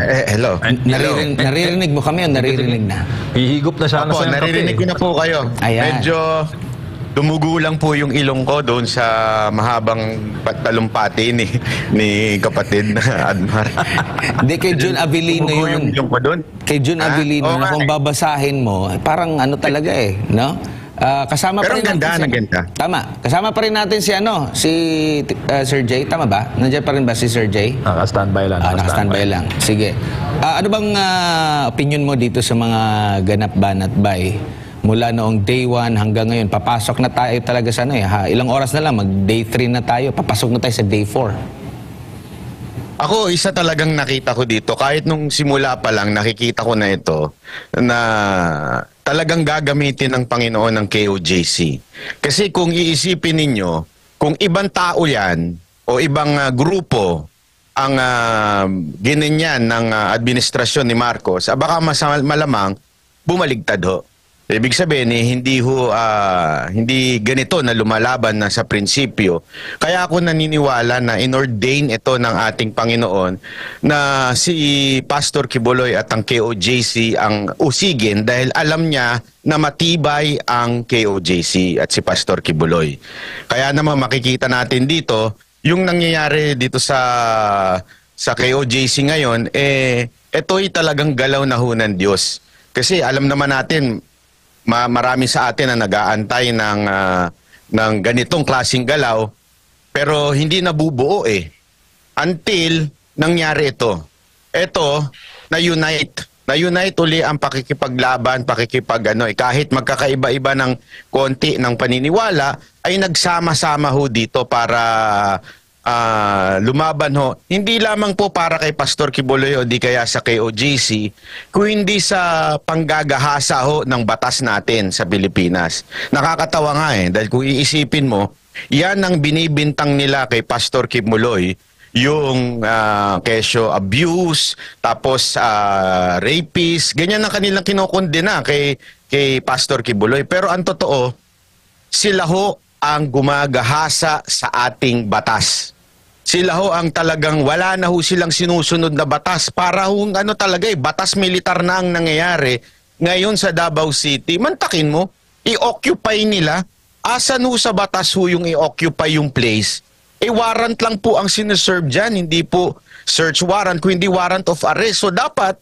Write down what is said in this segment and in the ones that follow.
Hello. Naririnig mo kami o naririnig na? Hihigop na sana Opo, sa naririnig ko na po kayo. Ayan. Medyo dumugo lang po yung ilong ko doon sa mahabang talumpati ni kapatid na Admar. Hindi, kay Jun Avellino Dumugo yun. yung ilong ko doon. Kay Jun Avellino, Oo na nga kung babasahin mo, parang ano talaga no? Kasama Pero pa rin ang ganda, natin ang ganda. Tama. Kasama pa rin natin si Sir Jay, tama ba? Nandiyan pa rin ba si Sir Jay? Naka-standby lang. Naka-standby lang. Sige. Ano bang opinion mo dito sa mga ganap banat bay? Mula noong day 1 hanggang ngayon, papasok na tayo talaga sa ilang oras na lang, mag-day 3 na tayo, papasok na tayo sa day 4. Ako, isa talagang nakita ko dito, kahit nung simula pa lang, nakikita ko na ito, na talagang gagamitin ng Panginoon ng KOJC. Kasi kung iisipin ninyo, kung ibang tao yan, o ibang grupo, ang ginanyan ng administrasyon ni Marcos, baka malamang bumaligtad ho. Ibig sabihin, hindi ganito na lumalaban na sa prinsipyo. Kaya ako naniniwala na inordain ito ng ating Panginoon na si Pastor Quiboloy at ang KOJC ang usigin dahil alam niya na matibay ang KOJC at si Pastor Quiboloy. Kaya naman makikita natin dito, yung nangyayari dito sa KOJC ngayon, ito'y talagang galaw na ho ng Diyos. Kasi alam naman natin, marami sa atin na nag-aantay ng ganitong klaseng galaw pero hindi nabubuo until nangyari ito. Ito, na-unite uli ang pakikipaglaban, kahit magkakaiba-iba ng konti ng paniniwala ay nagsama-sama ho dito para lumaban ho, hindi lamang po para kay Pastor Quiboloy o di kaya sa KOJC, kundi sa panggagahasa ho ng batas natin sa Pilipinas. Nakakatawa nga dahil kung iisipin mo, yan ang binibintang nila kay Pastor Quiboloy, yung kesyo abuse, tapos rapist, ganyan ang kanilang kinokondena kay Pastor Quiboloy. Pero ang totoo, sila ho ang gumagahasa sa ating batas. Sila ho ang talagang wala na ho silang sinusunod na batas. Para ho talaga batas militar na ang nangyayari ngayon sa Davao City. Mantakin mo, i-occupy nila. Asan ho sa batas ho yung i-occupy yung place? Warrant lang po ang sineserve dyan, hindi po search warrant, kundi warrant of arrest. So dapat,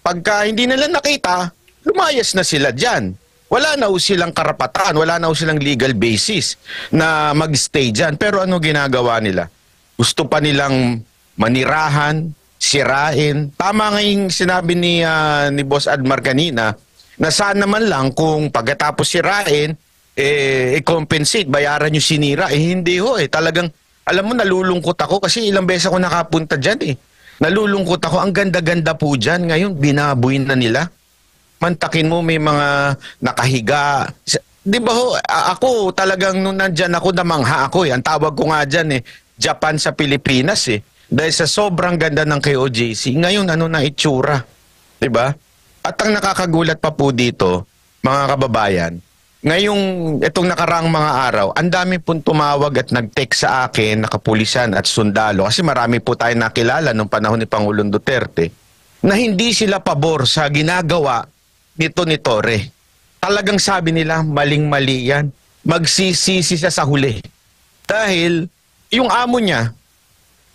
pagka hindi nila nakita, lumayas na sila dyan. Wala na ho silang karapatan, wala na ho silang legal basis na mag-stay dyan. Pero ano ginagawa nila? Gusto pa nilang manirahan, sirain. Tama nga yung sinabi ni Boss Admar kanina, na sana man lang kung pagkatapos sirain, i-compensate, bayaran yung sinira. Hindi ho talagang, alam mo, nalulungkot ako kasi ilang beses ako nakapunta dyan Nalulungkot ako, ang ganda-ganda po dyan. Ngayon, binabuin na nila. Mantakin mo, may mga nakahiga. Di ba ho, ako talagang nung nandyan ako, namangha ako Ang tawag ko nga dyan Japan sa Pilipinas Dahil sa sobrang ganda ng KOJC. Ngayon, ano na itsura? Di ba? At ang nakakagulat pa po dito, mga kababayan, ngayong itong nakaraang mga araw, ang dami pong tumawag at nag-text sa akin, nakapulisan at sundalo, kasi marami po tayo nakilala nung panahon ni Pangulong Duterte, na hindi sila pabor sa ginagawa nito ni Torre. Talagang sabi nila, maling-mali yan. Magsisisi siya sa huli. Dahil yung amo niya,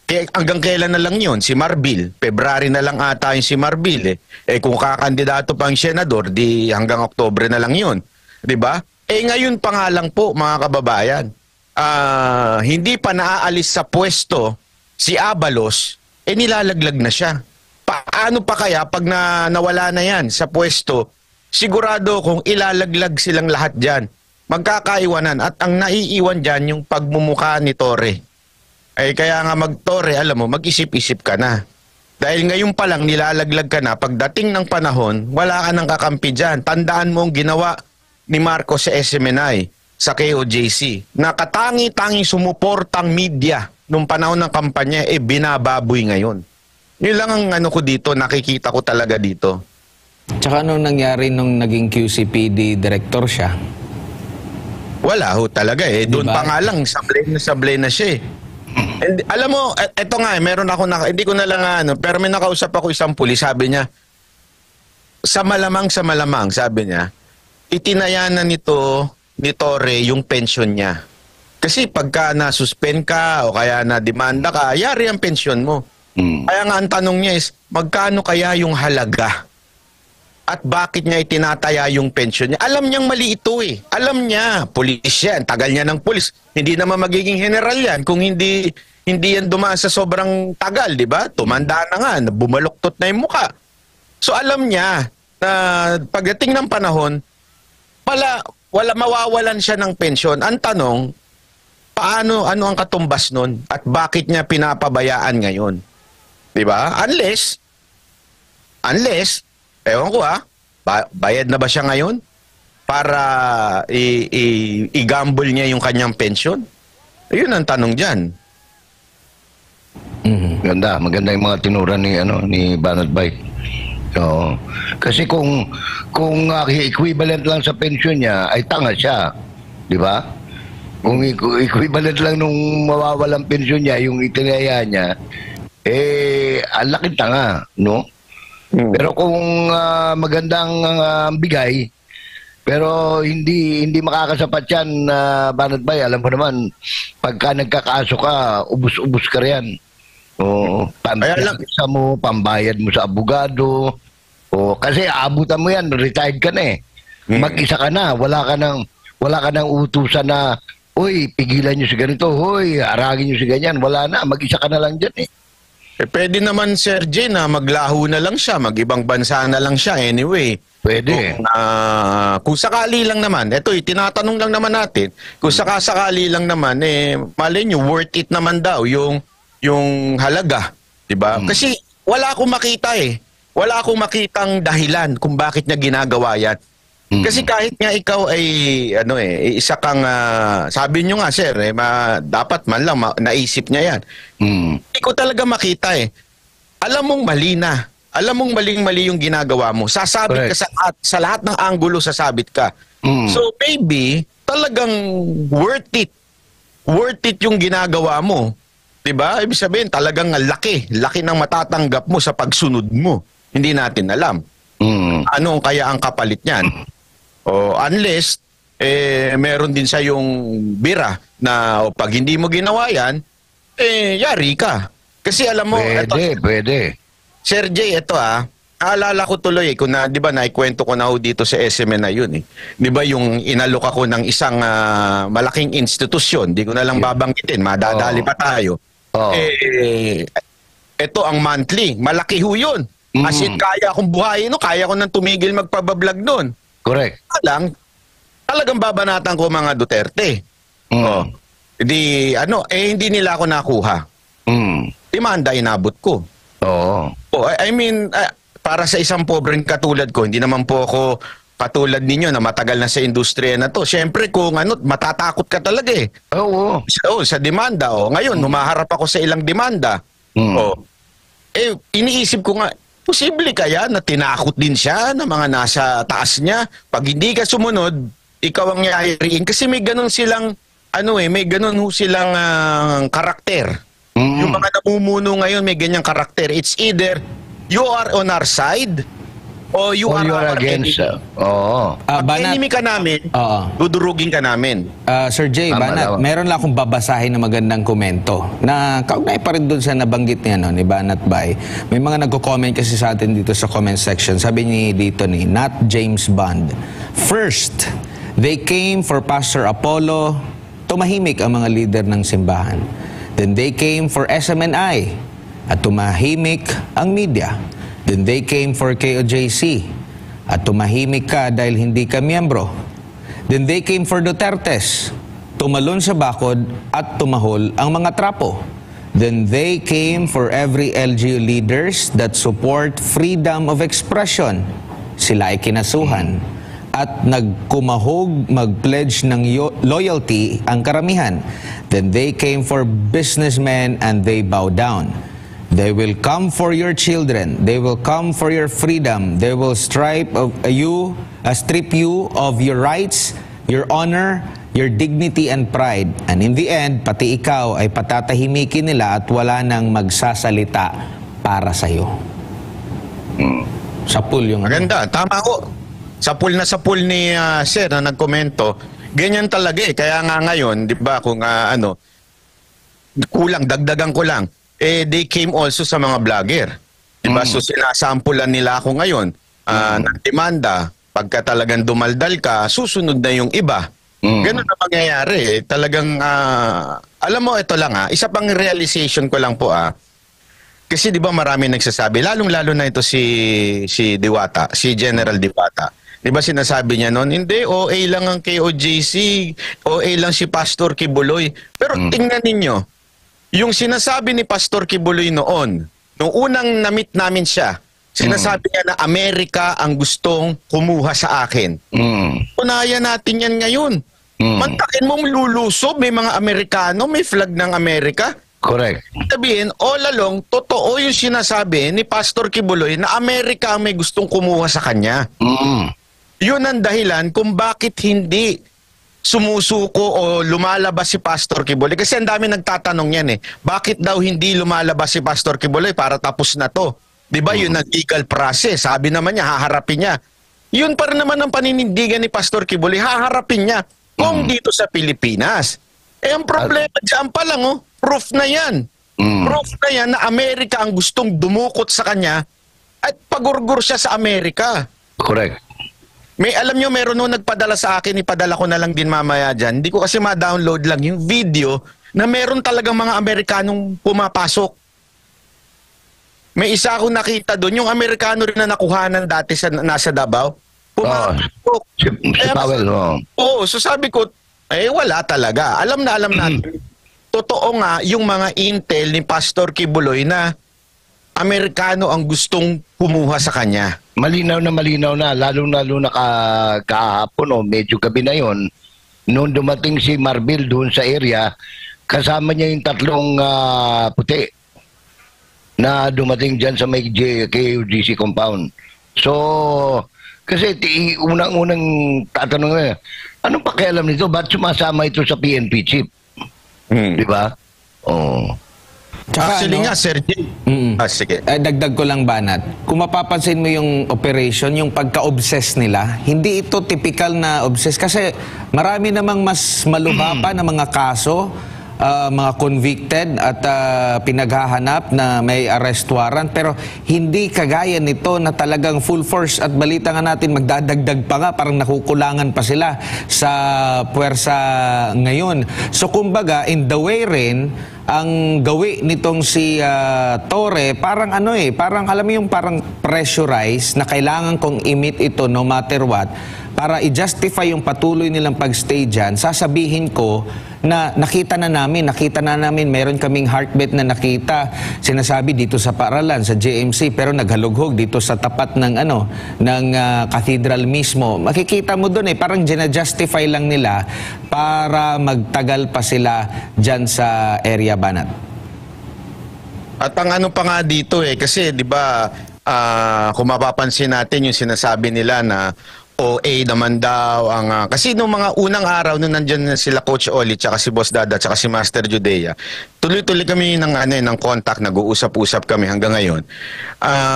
hanggang kailan na lang yun? Si Marbil. February na lang ata yung si Marbil kung kakandidato pang senador, di hanggang Oktubre na lang yun. Diba? Ngayon pa nga lang po, mga kababayan, hindi pa naaalis sa pwesto si Abalos, nilalaglag na siya. Paano pa kaya pag nawala na yan sa pwesto? Sigurado kung ilalaglag silang lahat dyan, magkakaiwanan at ang naiiwan dyan yung pagmumukha ni Torre. Kaya nga Torre, alam mo, mag-isip-isip ka na. Dahil ngayon pa lang nilalaglag ka na, pagdating ng panahon, wala ka nang kakampi dyan. Tandaan mo ang ginawa ni Marcos sa SMNI, sa KOJC, na katangi-tangi sumuportang media nung panahon ng kampanya, binababoy ngayon. Yun lang ang ano ko dito, nakikita ko talaga dito. Tsaka anong nangyari nung naging QCPD director siya? Wala ho talaga Doon Diba? pa nga lang, sablay na siya And, alam mo, eto nga, meron ako, hindi ko na lang pero may nakausap ako isang pulis, sabi niya, sa malamang, sabi niya, itinaya na ni Torre yung pension niya. Kasi pagka na-suspend ka o kaya na-demanda ka, yari ang pension mo. Kaya nga ang tanong niya is, magkano kaya yung halaga? At bakit niya itinataya yung pension niya? Alam niyang mali ito eh. Alam niya, pulis yan, tagal niya ng pulis. Hindi naman magiging general yan kung hindi yan dumaan sa sobrang tagal, di ba? Tumanda na nga, bumaluktot na yung muka. So alam niya na pagdating ng panahon, wala mawawalan siya ng pension. Ang tanong, ano ang katumbas nun? At bakit niya pinapabayaan ngayon? Di ba? Unless, ewan ko bayad na ba siya ngayon para i-gamble niya yung kanyang pension? Ayun ang tanong dyan. Maganda yung mga tinura ni Banat Bay. So, kasi kung equivalent lang sa pension niya ay tanga siya, di ba? Kung equivalent lang nung mawawalang pension niya, yung itinaya niya, ang laking tanga, no? Pero kung magandang bigay, pero hindi makakasapat yan, Banat Bay, alam mo naman, pagka nagkakaso ka, ubus-ubus ka riyan. O, pambayad mo, pambayad mo sa abogado. O, kasi aabutan mo yan, retired ka na eh. Mag-isa ka na, wala ka nang utusan na, uy, pigilan nyo si ganito, uy, haragin nyo si ganyan. Wala na, mag-isa ka na lang dyan eh. Pwede naman, Sir Jay, na maglaho na lang siya, mag-ibang bansa na lang siya anyway. Pwede. Kung sakali lang naman, tinatanong lang naman natin, kung sakali lang naman, malay nyo, worth it naman daw yung halaga, 'di ba? Kasi wala akong makita Wala akong makitang dahilan kung bakit niya ginagawa 'yan. Kasi kahit nga ikaw ay isa kang sabi niyo nga sir, dapat man lang naisip niya 'yan. Hindi ko talaga makita Alam mong mali na. Alam mong maling-mali yung ginagawa mo. Sasabit ka sa lahat ng anggulo, sasabit ka. So maybe talagang worth it. Worth it yung ginagawa mo. Diba? Ibig sabihin, talagang laki ng matatanggap mo sa pagsunod mo. Hindi natin alam. Ano kaya ang kapalit niyan? O unless, meron din sa yung bira na pag hindi mo ginawa yan, yari ka. Kasi alam mo, Pwede. Sir Jay, naalala ko tuloy kung di ba naikwento ko na ho dito sa SMN na yun Di ba yung inalok ako ng isang malaking institusyon, di ko na lang babanggitin, madadali pa tayo. Ito ang monthly. Malaki ho yun. As in, kaya akong buhayin, kaya ko nang tumigil magpabablog nun. Correct. Talagang babanatan ko mga Duterte. Hindi nila ako nakuha. Demanda inabot ko. I mean, para sa isang pobreng katulad ko, hindi naman po ako katulad ninyo na matagal na sa industriya na to. Siyempre kung matatakot ka talaga sa demanda. Ngayon, humaharap ako sa ilang demanda. Iniisip ko nga, posible kaya na tinakot din siya ng mga nasa taas niya? Pag hindi ka sumunod, ikaw ang yayariin. Kasi may ganun silang, may ganun silang karakter. Yung mga namumuno ngayon may ganyang karakter. It's either you are on our side, o you are against. Pag enemy ka namin, dudurugin ka namin. Sir Jay, Banat, meron lang akong babasahin na magandang komento na kaugnay pa rin doon sa nabanggit niya ni Banat Bay. May mga nagko-comment kasi sa atin dito sa comment section. Sabi dito ni Nat James Bond, first, they came for Pastor Apollo. Tumahimik ang mga leader ng simbahan. Then they came for SMNI at tumahimik ang media. Then they came for KOJC at tumahimik ka dahil hindi ka miyembro. Then they came for Dutertes, tumalon sa bakod at tumahol ang mga trapo. Then they came for every LGU leaders that support freedom of expression. Sila ay kinasuhan. At nagkumahog mag-pledge ng loyalty ang karamihan. Then they came for businessmen and they bow down. They will come for your children. They will come for your freedom. They will strip you of your rights, your honor, your dignity and pride. And in the end, pati ikaw ay patatahimikin nila at wala nang magsasalita para sa'yo. Sa pool yung... Maganda, tama ko. Sa pool ni Sir na nagkomento, ganyan talaga eh. Kaya nga ngayon, di ba, kung kulang, dagdagan ko lang, they came also sa mga vlogger. Di ba? So sinasampulan nila ako ngayon ng demanda. Pagka talagang dumaldal ka, susunod na yung iba. Ganun na mangyayari. Talagang, alam mo, ito lang isa pang realization ko lang po kasi di ba marami nagsasabi, lalong-lalo na ito si Diwata, si General Diwata. Di ba sinasabi niya noon, hindi, OA lang ang KOJC, OA lang si Pastor Kibuloy. Pero tingnan ninyo, yung sinasabi ni Pastor Kibuloy noon, nung unang na-meet namin siya, sinasabi niya na Amerika ang gustong kumuha sa akin. Unayan natin yan ngayon. Mantakin mong lulusob, may mga Amerikano, may flag ng Amerika. Correct. Sabihin, all along, totoo yung sinasabi ni Pastor Kibuloy na Amerika ang may gustong kumuha sa kanya. Yun ang dahilan kung bakit hindi sumusuko o lumalabas si Pastor Kibuloy. Kasi ang dami nagtatanong yan bakit daw hindi lumalabas si Pastor Kibuloy para tapos na to? Di ba yun ang legal process? Sabi naman niya, haharapin niya. Yun pa rin naman ang paninindigan ni Pastor Kibuloy, haharapin niya kung dito sa Pilipinas. Ang problema dyan pa lang, proof na yan. Proof na yan na Amerika ang gustong dumukot sa kanya at pagurgur siya sa Amerika. Correct. Alam nyo, meron nung nagpadala sa akin, ipadala ko na lang din mamaya dyan. Hindi ko kasi ma-download lang yung video na meron talagang mga Amerikanong pumapasok. May isa akong nakita doon, yung Amerikano rin na nakuhanan dati nasa Davao. Pumapasok. Si Powell, Oo, so sabi ko, wala talaga. Alam na natin. Totoo nga yung mga intel ni Pastor Kibuloy na Amerikano ang gustong kumuha sa kanya. Malinaw na, lalo-lalo na kahapon medyo gabi na yon. Noong dumating si Marbil doon sa area, kasama niya yung tatlong puti na dumating dyan sa may KUGC compound. So, kasi unang-unang tatanong na, anong pakialam nito? Ba't sumasama ito sa PNP chief? Di ba? Tsaka, actually nga, Sir Jim. Sige. Dagdag ko lang, Banat. Kung mapapansin mo yung operation, yung pagka-obsess nila, hindi ito typical na obsess. Kasi marami namang mas malubha pa na mga kaso, mga convicted at pinaghahanap na may arrest warrant. Pero hindi kagaya nito na talagang full force at balita nga natin magdadagdag pa nga, parang nakukulangan pa sila sa puwersa ngayon. So kumbaga, in the way rin, ang gawi nitong si Torre, parang parang alam mo yung parang pressurized na kailangan kong i-meet ito no matter what, para i-justify yung patuloy nilang pag-stay dyan. Sasabihin ko na nakita na namin, meron kaming heartbeat na nakita, sinasabi dito sa paaralan, sa JMC, pero naghalughog dito sa tapat ng cathedral mismo. Makikita mo doon parang gina-justify lang nila para magtagal pa sila dyan sa area, Banat. At ang ano pa nga dito kasi di ba kung mapapansin natin yung sinasabi nila na OA naman daw ang kasi nung mga unang araw nung nandiyan na sila Coach Oli tsaka si Boss Dada tsaka si Master Judea, tuloy-tuloy kami ng contact, nag-uusap-usap kami hanggang ngayon.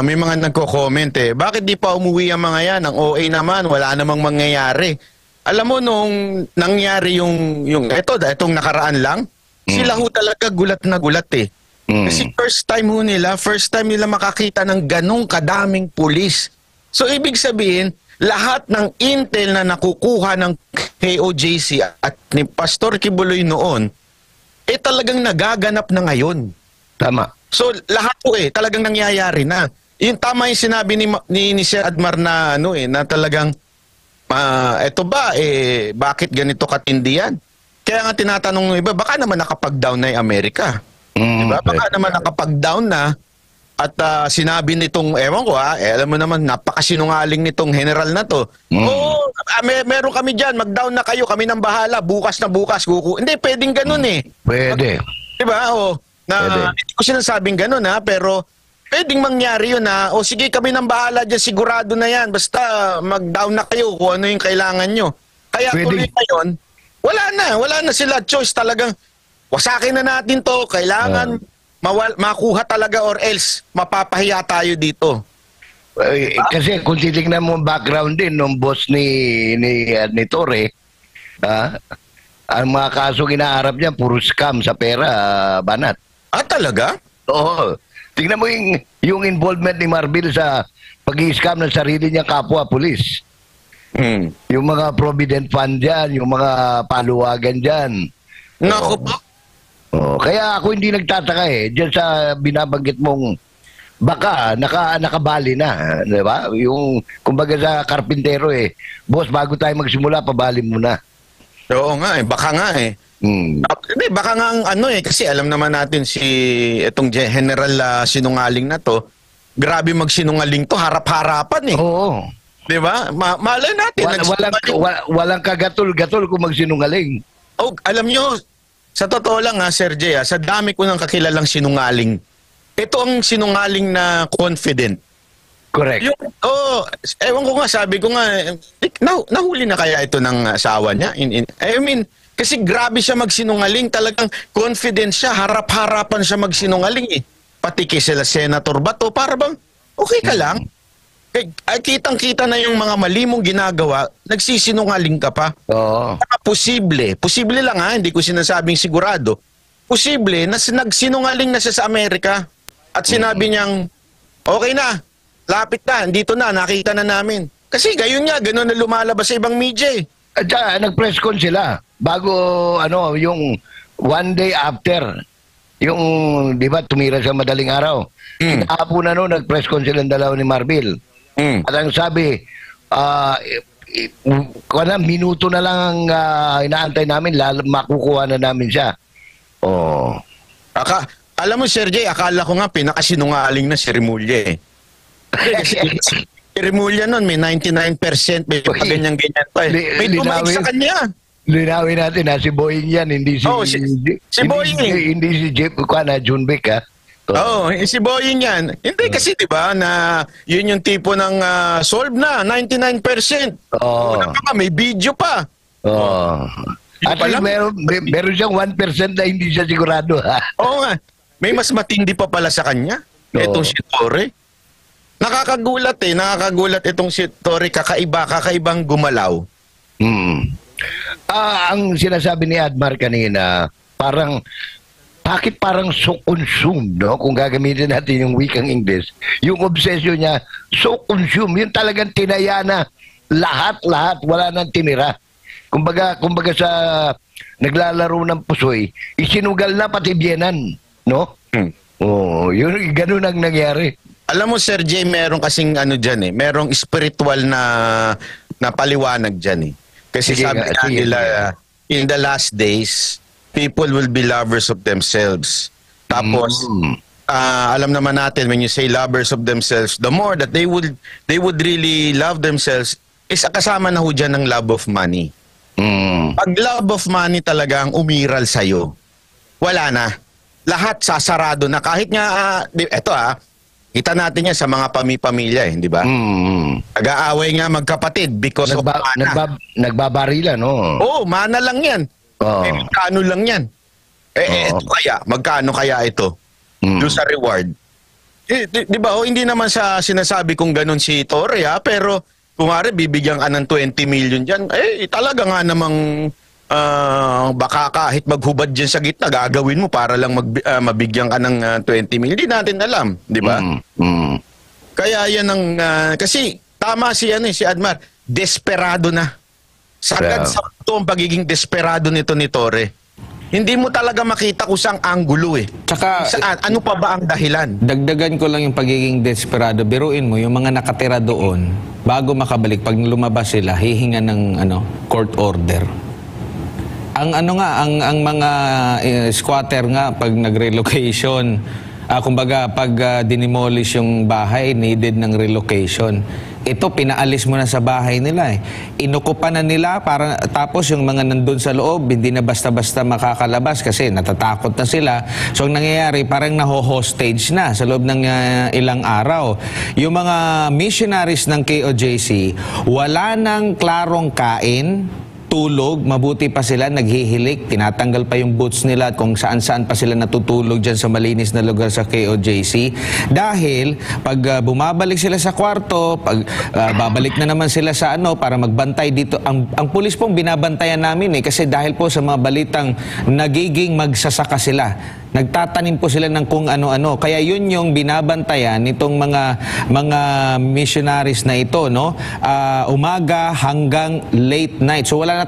May mga nagko-comment bakit di pa umuwi ang mga yan? Ang OA naman, wala namang mangyayari. Alam mo nung nangyari yung itong nakaraan lang, sila ho talaga gulat na gulat Kasi first time nila makakita ng ganong kadaming pulis. So ibig sabihin, lahat ng intel na nakukuha ng KOJC at ni Pastor Kibuloy noon, talagang nagaganap na ngayon. Tama. So lahat po talagang nangyayari na. Yung tama yung sinabi ni Sir Admar na na talagang eto ba bakit ganito katindi yan? Kaya nga tinatanong ng iba, baka naman nakapag-down na yung Amerika. Diba? Baka naman nakapag-down na. At sinabi nitong, ewan ko alam mo naman, napakasinungaling nitong general na to. Meron kami dyan, mag-down na kayo, kami nang bahala, bukas na bukas. Hindi, pwedeng ganun Pwede. Diba? Hindi ko sinasabing ganun pero pwedeng mangyari yun sige, kami nang bahala dyan, sigurado na yan. Basta mag-down na kayo kung ano yung kailangan nyo. Kaya tuloy ngayon, wala na sila choice, talagang wasakin na natin to, kailangan makuha talaga or else mapapahiya tayo dito. Kasi kung titignan mo ang background din ng boss ni Torre, ang mga kasong inaarap niya puro scam sa pera, Banat. Talaga? Oo. Tingnan mo yung involvement ni Marbil sa pag-i-scam ng sarili niyang kapwa pulis. Yung mga provident fund dyan, yung mga paluwagan dyan. Naku po. Kaya ako hindi nagtataka dyan sa binabanggit mong baka nakabali na, di ba? Yung kumbaga sa karpintero boss, bago tayo magsimula, pabali muna. Oo nga baka nga Hindi, baka nga ang kasi alam naman natin itong general sinungaling na to, grabe magsinungaling to, harap-harapan Oo. Di ba? Malay natin. Walang kagatol-gatol kung magsinungaling. Alam nyo, sa totoo lang Sir Jay, sa dami ko ng kakilalang sinungaling, ito ang sinungaling na confident. Correct. Ewan ko nga, sabi ko nga, nahuli na kaya ito ng asawa niya? I mean, kasi grabe siya magsinungaling, talagang confident siya, harap-harapan siya magsinungaling Pati kay sila Senator Bato, para bang, okay ka lang? Ay, kitang-kita na yung mga mali mong ginagawa, nagsisinungaling ka pa. Oo. Posible lang hindi ko sinasabing sigurado. Posible na nagsinungaling na siya sa Amerika at sinabi niyang, okay na, lapit na, dito na, nakita na namin. Kasi gayon nga, gano'n na lumalabas sa ibang media At nag-press con sila bago yung one day after yung, di ba, tumira sa madaling araw. Hapon na nag-press con sila ng dalawa ni Marbil. At ang sabi, minuto na lang ang inaantay namin, makukuha na namin siya. Alam mo, Sir Jay, akala ko nga pinakasinungaling na si Remulla Kasi si Remulla nun, may 99%, may ganyan-ganyan pa May tumaig sa kanya. Linawin natin si Boying yan, hindi si... si Boying. Hindi si June Beck, si Boying yan. Hindi kasi 'di ba na yun yung tipo ng solve na 99%. Una pa may video pa. At meron siyang 1% na hindi siya sigurado. Oo nga. May mas matindi pa pala sa kanya. Itong si Torre. Nakakagulat itong si Torre, kakaibang gumalaw. Ang sinasabi ni Admar kanina, bakit parang so consumed, no? Kung gagamitin natin yung wikang English, yung obsession niya, so consumed, yung talagang tinaya na lahat, wala nang tinira. Kumbaga sa naglalaro ng pusoy, isinugal na pati biyenan, no? Yun, ganun ang nangyari. Alam mo, Sir Jay, meron kasing dyan merong spiritual na paliwanag dyan Kasi sabi nila, in the last days, people will be lovers of themselves. Tapos, alam naman natin, when you say lovers of themselves, the more that they would really love themselves, is kasama na ho dyan ng love of money. Pag love of money talaga ang umiral sa'yo, wala na. Lahat sasarado na. Kahit nga, kita natin yan sa mga pamilya di ba? Nag-aaway nga magkapatid because of mana. Nagbabarila, no? Mana lang yan. Magkano lang yan? Magkano kaya ito? Doon sa reward. Di ba, hindi naman sa sinasabi kong ganun si Torre, pero kumare bibigyan ka ng 20 million dyan, talaga nga namang baka kahit maghubad dyan sa gitna, gagawin mo para lang mabigyan ka ng 20 million. Hindi natin alam, di ba? Kaya yan ang, kasi tama si Admar, desperado na. Sagad sa ito ang pagiging desperado nito ni Torre. Hindi mo talaga makita kung saang anggulo Tsaka, ano pa ba ang dahilan? Dagdagan ko lang yung pagiging desperado. Biruin mo, yung mga nakatira doon, bago makabalik, pag lumabas sila, hihinga ng court order. Ang mga squatter nga, pag nag-relocation, kumbaga, pag dinimolish yung bahay, needed ng relocation. Ito, pinaalis mo na sa bahay nila Inukupan na nila, tapos yung mga nandun sa loob, hindi na basta-basta makakalabas kasi natatakot na sila. So, ang nangyayari, parang naho-hostage na sa loob ng ilang araw. Yung mga missionaries ng KOJC, wala nang klarong kain, tulog, mabuti pa sila, naghihilik, tinatanggal pa yung boots nila at kung saan-saan pa sila natutulog dyan sa malinis na lugar sa KOJC. Dahil pag bumabalik sila sa kwarto, pag babalik na naman sila sa para magbantay dito, ang pulis pong binabantayan namin kasi dahil po sa mga balitang nagiging magsasaka sila. Nagtatanim po sila ng kung ano-ano. Kaya yun yung binabantayan nitong mga missionaries na ito, no? Umaga hanggang late night. So wala na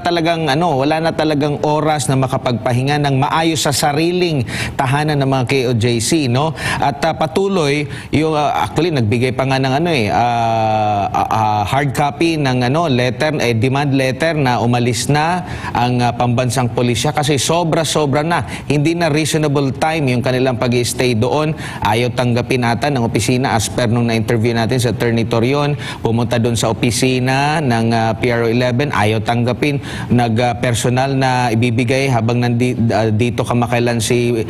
talagang oras na makapagpahinga ng maayos sa sariling tahanan ng mga KOJC, no? At patuloy yung actually nagbigay pa nga ng hard copy ng letter, demand letter na umalis na ang pambansang pulisya kasi sobra-sobra na. Hindi na reasonable time yung kanilang pag-i-stay doon. Ayaw tanggapin ata ng opisina as per nung na-interview natin sa Attorney Torion. Pumunta doon sa opisina ng PRO 11. Ayaw tanggapin. Nag-personal na ibibigay habang dito kamakailan si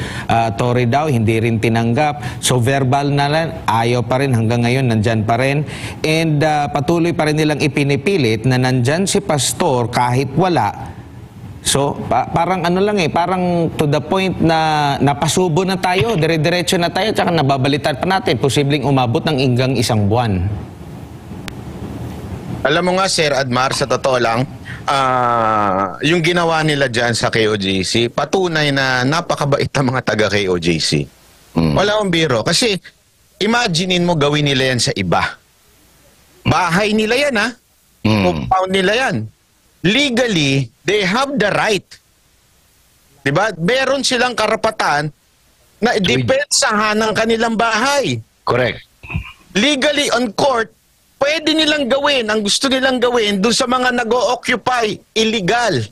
Torre daw. Hindi rin tinanggap. So verbal na lang. Ayaw pa rin. Hanggang ngayon nandyan pa rin. And patuloy pa rin nilang ipinipilit na nandyan si Pastor kahit wala. So, parang parang to the point na napasubo na tayo, dire-diretso na tayo, tsaka nababalitan pa natin, posibleng umabot ng hanggang 1 buwan. Alam mo nga, Sir Admar, sa totoo lang, yung ginawa nila dyan sa KOJC, patunay na napakabait ang mga taga-KOJC. Wala akong biro. Kasi, imaginein mo gawin nila yan sa iba. Bahay nila yan, ha? Compound nila yan. Legally, they have the right. Diba? Meron silang karapatan na depensahan ng kanilang bahay. Correct. Legally, on court, pwede nilang gawin ang gusto nilang gawin doon sa mga nag-o-occupy illegal.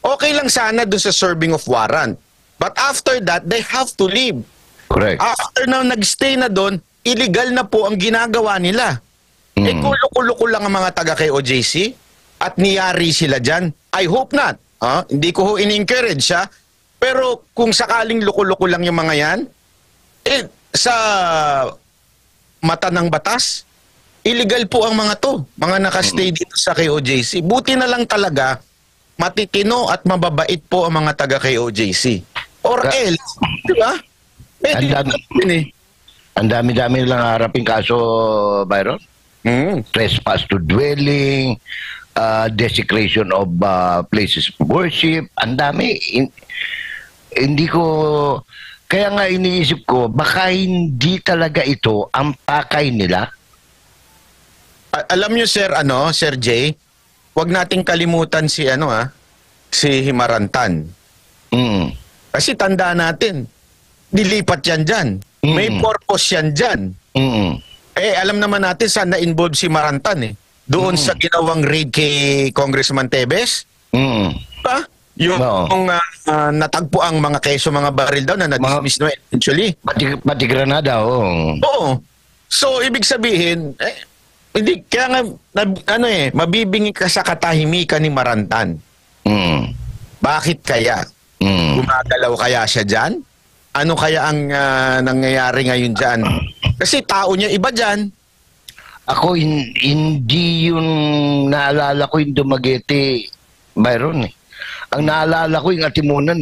Okay lang sana doon sa serving of warrant. But after that, they have to leave. Correct. After na nag-stay na doon, illegal na po ang ginagawa nila. Kulo-kulo lang ang mga taga-KOJC at niyari sila dyan. I hope not. Hindi ko ho in-encourage siya. Pero kung sakaling luko-luko lang yung mga yan, sa mata ng batas, illegal po ang mga to. Mga nakastay dito sa KOJC. Buti na lang talaga, matitino at mababait po ang mga taga-KOJC. Or else, di ba? Ang dami-dami lang harapin kaso, Byron. Trespass to dwelling, desecration of places of worship, ang dami. Hindi ko, kaya nga iniisip ko, baka hindi talaga ito ang pakay nila. Alam niyo, Sir, Sir Jay, wag nating kalimutan si Himarantan. Kasi tandaan natin, dilipat yan dyan. May purpose yan dyan. Alam naman natin saan na-involve si Marantan doon sa ginawang raid kay Congressman Tebes. Diba? Yung natagpo ang mga keso, mga baril daw na na-dismiss na eventually. Pati Granada, Oo. So, ibig sabihin, hindi, kaya nga, mabibingi ka sa katahimikan ni Marantan. Bakit kaya? Gumagalaw kaya siya dyan? Ano kaya ang nangyayari ngayon dyan? Kasi tao niya iba dyan. Ako, hindi yung naalala ko yung Dumaguete, Byron Ang naalala ko yung Atimunan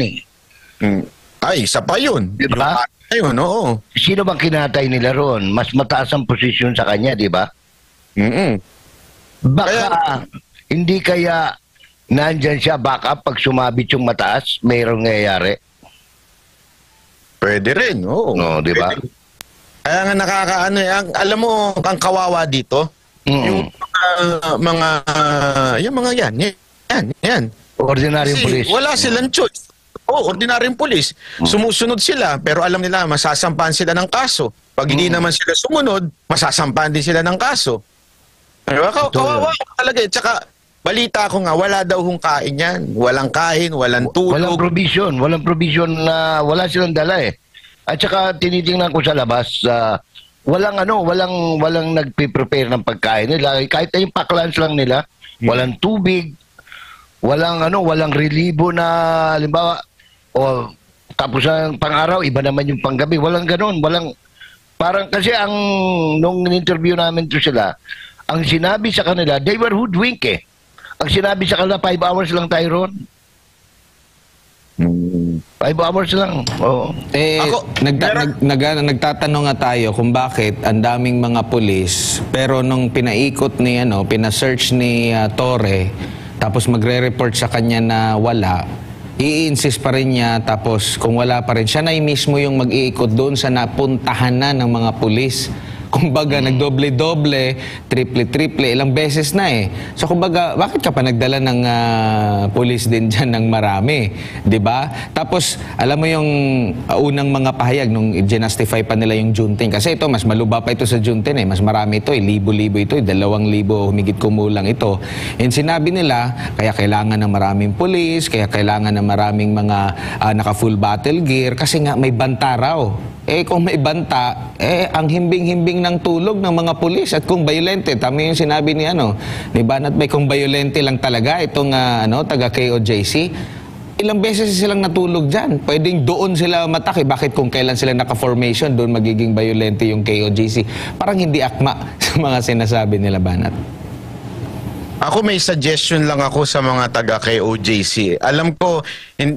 Ay, isa pa yun. Diba? Ayun, oo. Sino bang kinatay nila ron? Mas mataas ang posisyon sa kanya, di ba? Baka, hindi kaya nandyan siya, baka pag sumabit yung mataas, mayroong nangyayari. Pwede rin, oo. No, di ba? Kaya nga alam mo, ang kawawa dito, yung mga yan. Ordinaryong pulis. Wala silang choice. Ordinaryong pulis. Sumusunod sila, pero alam nila, masasampahan sila ng kaso. Pag hindi naman sila sumunod, masasampahan din sila ng kaso. Diba? Kawawa talaga. Tsaka, balita ko nga, wala daw hong kain yan. Walang kain, walang tulog. Walang provision na wala silang dala At saka tinitingnan ko sa labas, walang nagpe-prepare ng pagkain nila. Kahit na yung paklans lang nila, walang tubig, walang relibo na, halimbawa, tapos ang pang-araw, iba naman yung panggabi. Walang ganon, parang kasi nung interview namin to sila, ang sinabi sa kanila, they were hoodwink Ang sinabi sa kanila, 5 hours lang tayo ron. 5 hours lang. Oo. Nagtatanong nga tayo kung bakit ang daming mga pulis, pero nung pinaikot ni, pina-search ni Torre, tapos magre-report sa kanya na wala, i-insist pa rin niya, tapos kung wala pa rin, siya na mismo yung mag-iikot doon sa napuntahan na ng mga pulis. Kumbaga, nagdoble-doble, triple-triple, ilang beses na eh. So, kumbaga, bakit ka pa nagdala ng pulis din dyan ng marami? 'Di ba? Tapos, alam mo yung unang mga pahayag nung i-justify pa nila yung Juneteenth. Kasi ito, mas maluba pa ito sa Juneteenth eh. Mas marami ito eh. Libo-libo ito eh. 2,000 humigit kumulang ito. And sinabi nila, kaya kailangan ng maraming pulis, kaya kailangan ng maraming mga naka-full battle gear, kasi nga may banta raw. Eh kung may banta, ang himbing-himbing ng tulog ng mga pulis at kung violente, tama yung sinabi ni Banat Bay, kung violente lang talaga itong taga KOJC, ilang beses silang natulog dyan. Pwedeng doon sila matake. Bakit kung kailan sila naka-formation, doon magiging violente yung KOJC? Parang hindi akma sa mga sinasabi nila, Banat. Ako may suggestion lang ako sa mga taga KOJC. Alam ko,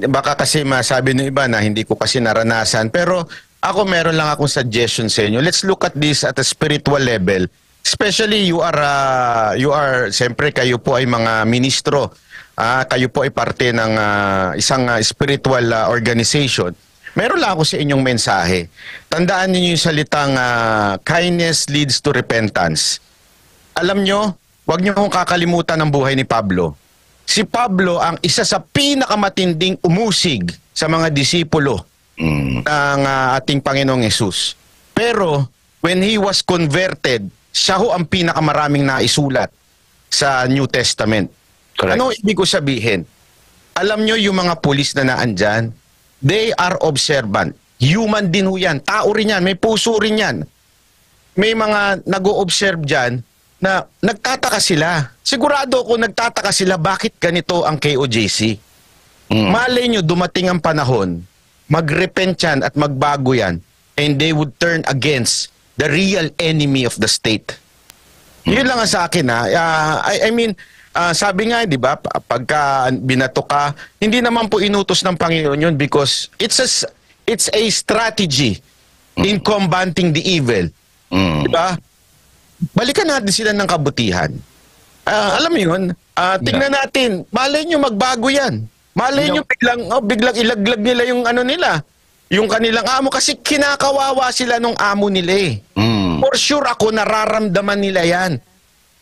baka kasi masabi ng iba na hindi ko kasi naranasan, pero ako meron lang akong suggestion sa inyo. Let's look at this at a spiritual level. Especially you are siyempre kayo po ay mga ministro. Kayo po ay parte ng isang spiritual organization. Meron lang ako sa inyong mensahe. Tandaan niyo yung salitang kindness leads to repentance. Alam nyo, huwag nyo kong kakalimutan ang buhay ni Pablo. Si Pablo ang isa sa pinakamatinding umusig sa mga disipulo ng ating Panginoong Hesus. Pero when he was converted, siya ho ang pinakamaraming naisulat sa New Testament. Correct. Ano ibig ko sabihin? Alam nyo yung mga pulis na naandyan, they are observant. Human din ho yan. Tao rin yan. May puso rin yan. May mga nag-o-observe dyan na nagtataka sila. Sigurado ako nagtataka sila bakit ganito ang KOJC. Malay nyo, dumating ang panahon, mag-repent yan at magbago yan, and they would turn against the real enemy of the state. Yun lang ang sa akin I mean, sabi nga, di ba, pagka binato ka, hindi naman po inutos ng Panginoon yun because it's a strategy in combating the evil. Di ba? Balikan natin sila ng kabutihan. Alam mo yun, tingnan natin, malay nyo magbago yan. Malay nyo biglang ilaglag nila yung nila, yung kanilang amo kasi kinakawawa sila nung amo nila eh. For sure ako nararamdaman nila yan.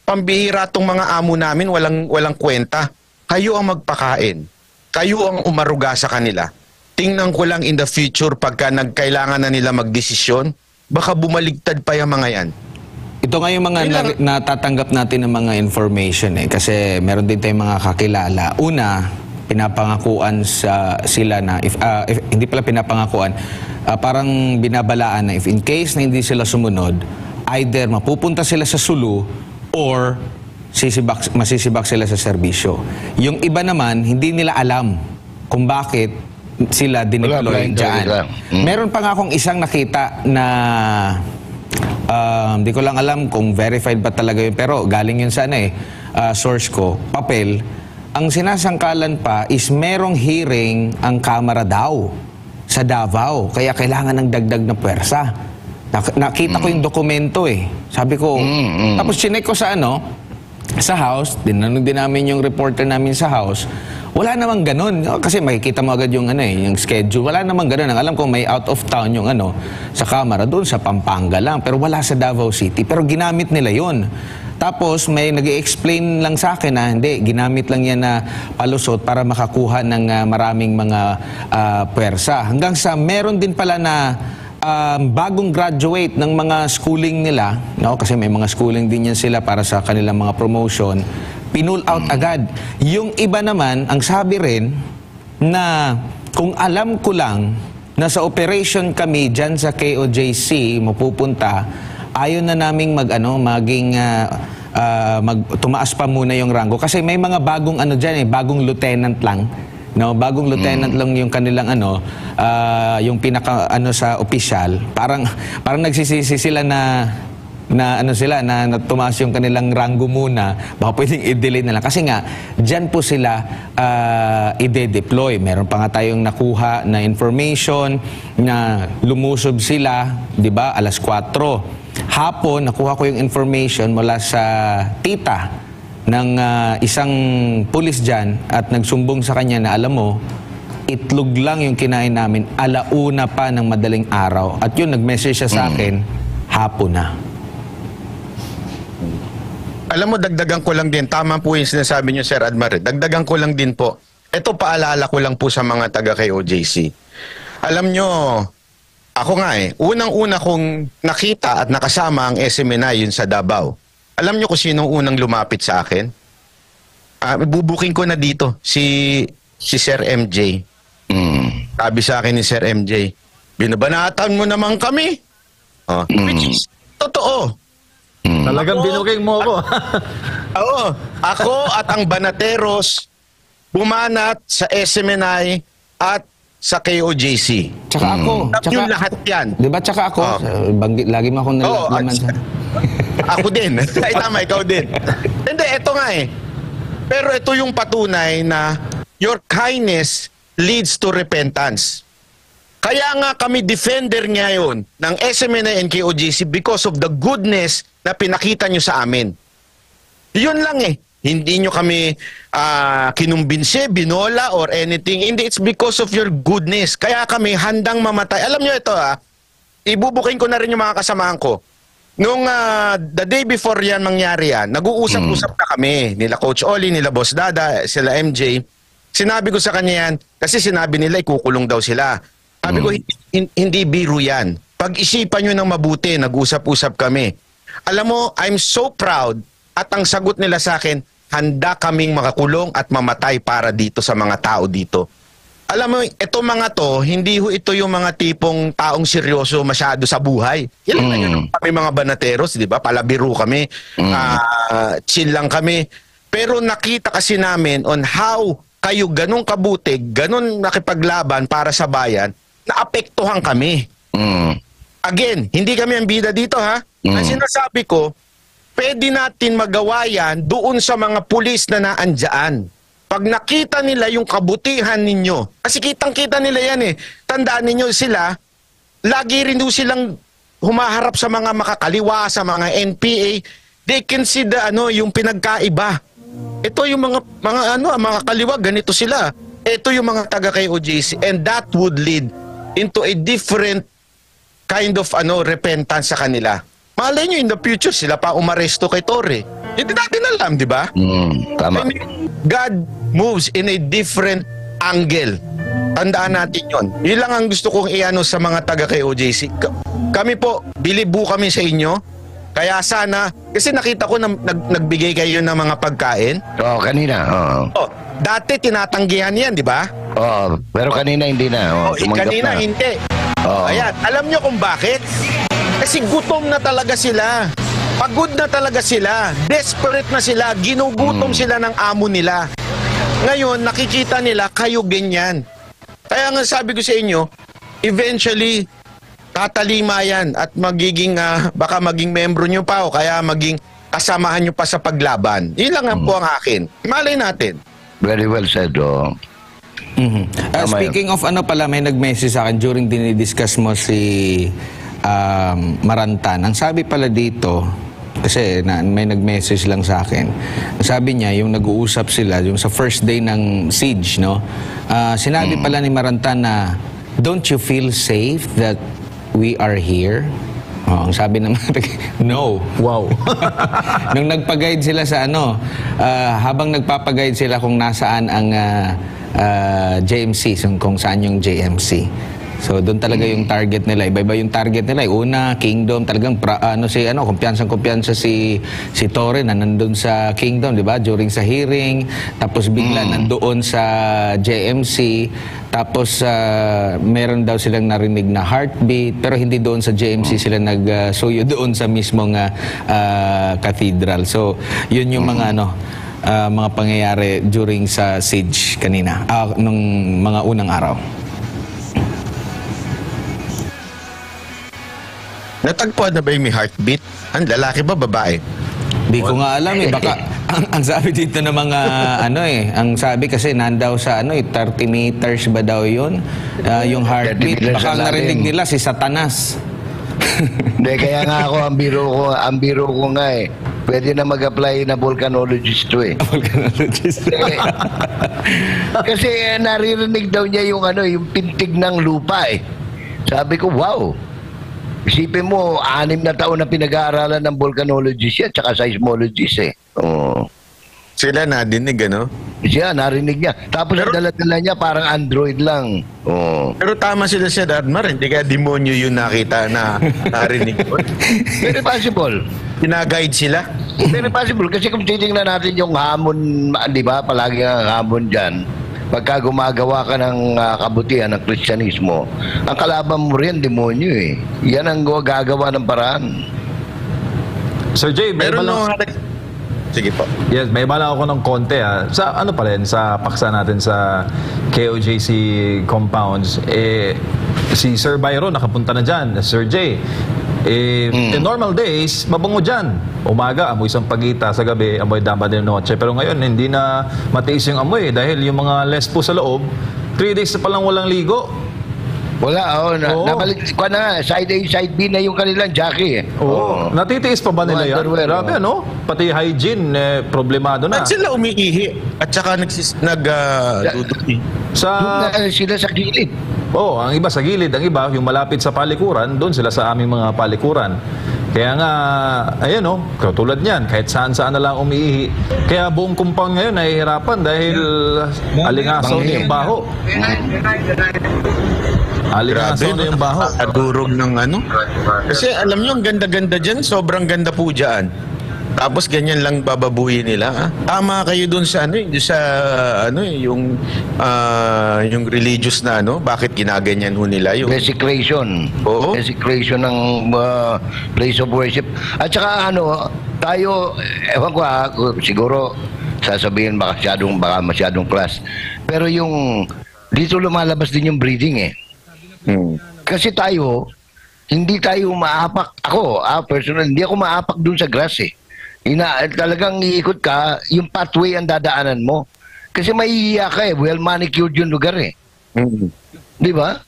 Pambihira tong mga amo namin, walang kwenta. Kayo ang magpakain. Kayo ang umaruga sa kanila. Tingnan ko lang in the future pagka nagkailangan na nila magdesisyon, baka bumaligtad pa yung mga yan. Ito nga yung mga natatanggap natin ng mga information kasi meron din tayong mga kakilala. Una, pinapangakuan sila na if hindi pala pinapangakuan, parang binabalaan na if in case na hindi sila sumunod, either mapupunta sila sa sulu or masisibak sila sa serbisyo. Yung iba naman, hindi nila alam kung bakit sila dineploy dyan. Meron pa nga akong isang nakita na hindi ko lang alam kung verified ba talaga yun, pero galing yun sa source ko, papel. Ang sinasangkalan pa is merong hearing ang Kamara daw sa Davao. Kaya kailangan ng dagdag na puwersa. Nakita ko yung dokumento Sabi ko, tapos chinek ko sa sa house, dinanong din namin yung reporter namin sa house, wala namang ganun. Kasi makikita mo agad yung yung schedule. Wala namang ganun. Ang alam ko may out of town yung sa Kamara, doon sa Pampanga lang. Pero wala sa Davao City. Pero ginamit nila yun. Tapos may nag-i-explain lang sa akin na hindi, ginamit lang yan na palusot para makakuha ng maraming mga puwersa. Hanggang sa meron din pala na bagong graduate ng mga schooling nila, kasi may mga schooling din yan sila para sa kanilang mga promotion, pinull out agad. Yung iba naman, ang sabi rin na kung alam ko lang na sa operation kami dyan sa KOJC mapupunta, ayaw na naming tumaas pa muna yung rango kasi may mga bagong dyan bagong lieutenant lang. Bagong lieutenant lang yung kanilang yung pinaka sa opisyal. Parang nagsisisi sila na na ano sila, na tumaas yung kanilang ranggo muna, baka pwedeng i-delay na lang. Kasi nga, dyan po sila i-deploy. Meron pa nga tayong nakuha na information na lumusob sila, di ba, alas 4. Hapon, nakuha ko yung information mula sa tita ng isang pulis dyan at nagsumbong sa kanya na, alam mo, itlog lang yung kinain namin, alauna pa ng madaling araw. At yun, nag-message siya sa akin, hapon na. Alam mo, dagdagan ko lang din. Tama po yung sinasabi niyo, Sir Admar. Dagdagan ko lang din po. Ito, paalala ko lang po sa mga taga kay OJC. Alam nyo, ako nga unang-una kong nakita at nakasama ang SMNI yun sa Davao. Alam nyo kung sino unang lumapit sa akin? Bubuking ko na dito, si Sir MJ. Sabi sa akin ni Sir MJ, binabanatan mo naman kami. Which is totoo. Talagang binuking mo ako. Oo. Ako at ang Banateros bumanat sa SMNI at sa KOJC. Tsaka ako. Yung lahat yan. Di ba tsaka ako? Banggit, lagi mo akong nalaman sa... Ako din. Ay tama, ikaw din. Hindi, eto nga Pero ito yung patunay na your kindness leads to repentance. Kaya nga kami defender ngayon ng SMNI and KOJC because of the goodness na pinakita nyo sa amin. Yun lang Hindi nyo kami kinumbinse, binola, or anything. Hindi, it's because of your goodness. Kaya kami handang mamatay. Alam nyo ito ibubukin ko na rin yung mga kasamahan ko. Nung the day before yan mangyari yan, nag-uusap-usap na kami. Nila Coach Oli, nila Boss Dada, sila MJ. Sinabi ko sa kanya yan, kasi sinabi nila ikukulong daw sila. Sabi ko, hindi biro yan. Pag-isipan nyo ng mabuti, nag-usap-usap kami. Alam mo, I'm so proud at ang sagot nila sa akin, handa kaming makakulong at mamatay para dito sa mga tao dito. Alam mo, ito mga to, hindi ito yung mga tipong taong seryoso masyado sa buhay. Ilan na yun kami mga Banateros, di ba? Palabiro kami, chill lang kami. Pero nakita kasi namin on how kayo ganun kabuti, ganun nakipaglaban para sa bayan, naapektuhan kami. Again, hindi kami ang bida dito Ang sinasabi ko, pwede natin magawa yan doon sa mga pulis na naandyan. Pag nakita nila yung kabutihan ninyo, kasi kitang-kita nila yan Tandaan ninyo sila, lagi rin doon silang humaharap sa mga makakaliwa, sa mga NPA. They can see yung pinagkaiba. Ito yung mga kaliwa, ganito sila. Ito yung mga taga kay OJC, and that would lead into a different kind of repentance sa kanila. Malay nyo, in the future, sila pa umaresto kay Torre. Hindi natin alam, di ba? Tama. I mean, God moves in a different angle. Tandaan natin yon. Yun lang ang gusto kong sa mga taga kay OJC. Kami po, bilibu kami sa inyo. Kaya sana, kasi nakita ko na nagbigay kayo ng mga pagkain. Kanina. Dati tinatanggihan yan, di ba? Pero kanina hindi na. Kanina hindi. Ayan, alam nyo kung bakit? Kasi gutom na talaga sila. Pagod na talaga sila. Desperate na sila. Ginugutom sila ng amo nila. Ngayon, nakikita nila kayo ganyan. Kaya nga sabi ko sa inyo, eventually, tatalima yan at magiging, baka maging membro nyo pa o kaya maging kasamahan nyo pa sa paglaban. Yun lang po ang akin. Malay natin. Very well said. Speaking of pala, may nag-message sa akin during dinidiscuss mo si Marantan. Ang sabi pala dito, kasi may nag-message lang sa akin. Sabi niya, yung nag-uusap sila, yung sa first day ng siege, no? Sinabi pala ni Marantan na, don't you feel safe that we are here? Ang sabi naman, no. Wow. Nung nagpa-guide sila sa habang nagpapa-guide sila kung nasaan ang JMC, kung saan yung JMC. So doon talaga yung target nila. Iba-iba yung target nila. Una, Kingdom, talagang kumpiyansang-kumpiyansa si Torre na nandun sa Kingdom, di ba? During sa hearing, tapos bigla nandoon sa JMC, tapos meron daw silang narinig na heartbeat, pero hindi doon sa JMC sila nagsuyo, doon sa mismong cathedral. So yun yung mga mga pangyayari during sa siege kanina, nung mga unang araw. Natagpuan na ba yung may heartbeat? Ang lalaki ba, babae? Di ko nga alam eh. Baka, ang sabi dito ng mga, ang sabi kasi nandaw sa 30 meters ba daw yun? Yung 30 heartbeat. meters Baka ang narinig lalim. nila si Satanas. Hindi, kaya nga ako, ang biro ko nga eh. Pwede na mag-apply na volcanologist to eh. Volcanologist. Kasi naririnig daw niya yung yung pintig ng lupa eh. Sabi ko, wow. Isipin mo, 6 na taon na pinag-aaralan ng volcanologist yan, tsaka seismologist eh. Oo. Sila nadinig, ano? Siya, narinig niya. Tapos ang dala-dala niya parang Android lang. Oo. Pero tama sila siya, Admar. Hindi kaya demonyo yung nakita na narinig ko. Very possible. Pinaguide sila. Very possible. Kasi kung titingnan natin yung hamon, di ba, palagi ang hamon dyan, pagka gumagawa ka ng kabutihan ng Kristyanismo, ang kalaban mo rin, demonyo eh. Yan ang gagawa ng paraan. Sir Jay, may Pero balang... Sige po. Yes, may balang ako ng konti Sa ano pa rin, sa paksa natin sa KOJC compounds, si Sir Byron nakapunta na dyan, Sir Jay. In normal days, mabango dyan. Umaga, amoy sampagita, sa gabi, amoy dama de noche. Pero ngayon, hindi na matiis yung amoy dahil yung mga lesbo sa loob, 3 days na palang walang ligo. Wala, Oo. nabalik ko na, side A, side B na yung kanilang Jackie eh. Oo. Natitiis pa ba nila yan? Underwear, Grabe, ano? Pati hygiene, problemado na. Ba't sila umiihi? At saka nagduduki? Sa... Doon na sila sa gilid. Oo, ang iba sa gilid, ang iba yung malapit sa palikuran, doon sila sa aming mga palikuran. Kaya nga, ayan katulad niyan, kahit saan-saan na lang umiihi. Kaya buong compound ngayon nahihirapan dahil alingasaw na yung baho. Alingasaw na yung baho. Adurog ng ano? Kasi alam nyo, ang ganda-ganda dyan. Sobrang ganda po dyan. Tapos ganyan lang bababuhin nila. Ha? Tama kayo dun sa yung religious na bakit ginaganyan ho nila yung Desecration. Oo. Desecration ng place of worship. At saka tayo, ewan ko siguro sasabihin baka masyadong class. Pero yung dito lumalabas din yung breeding eh. Kasi tayo, hindi tayo maapak. Ako, personal, hindi ako maapak dun sa grass eh. Talagang iikot ka, yung pathway ang dadaanan mo. Kasi maiiya ka eh, well manicured yung lugar eh. Di ba?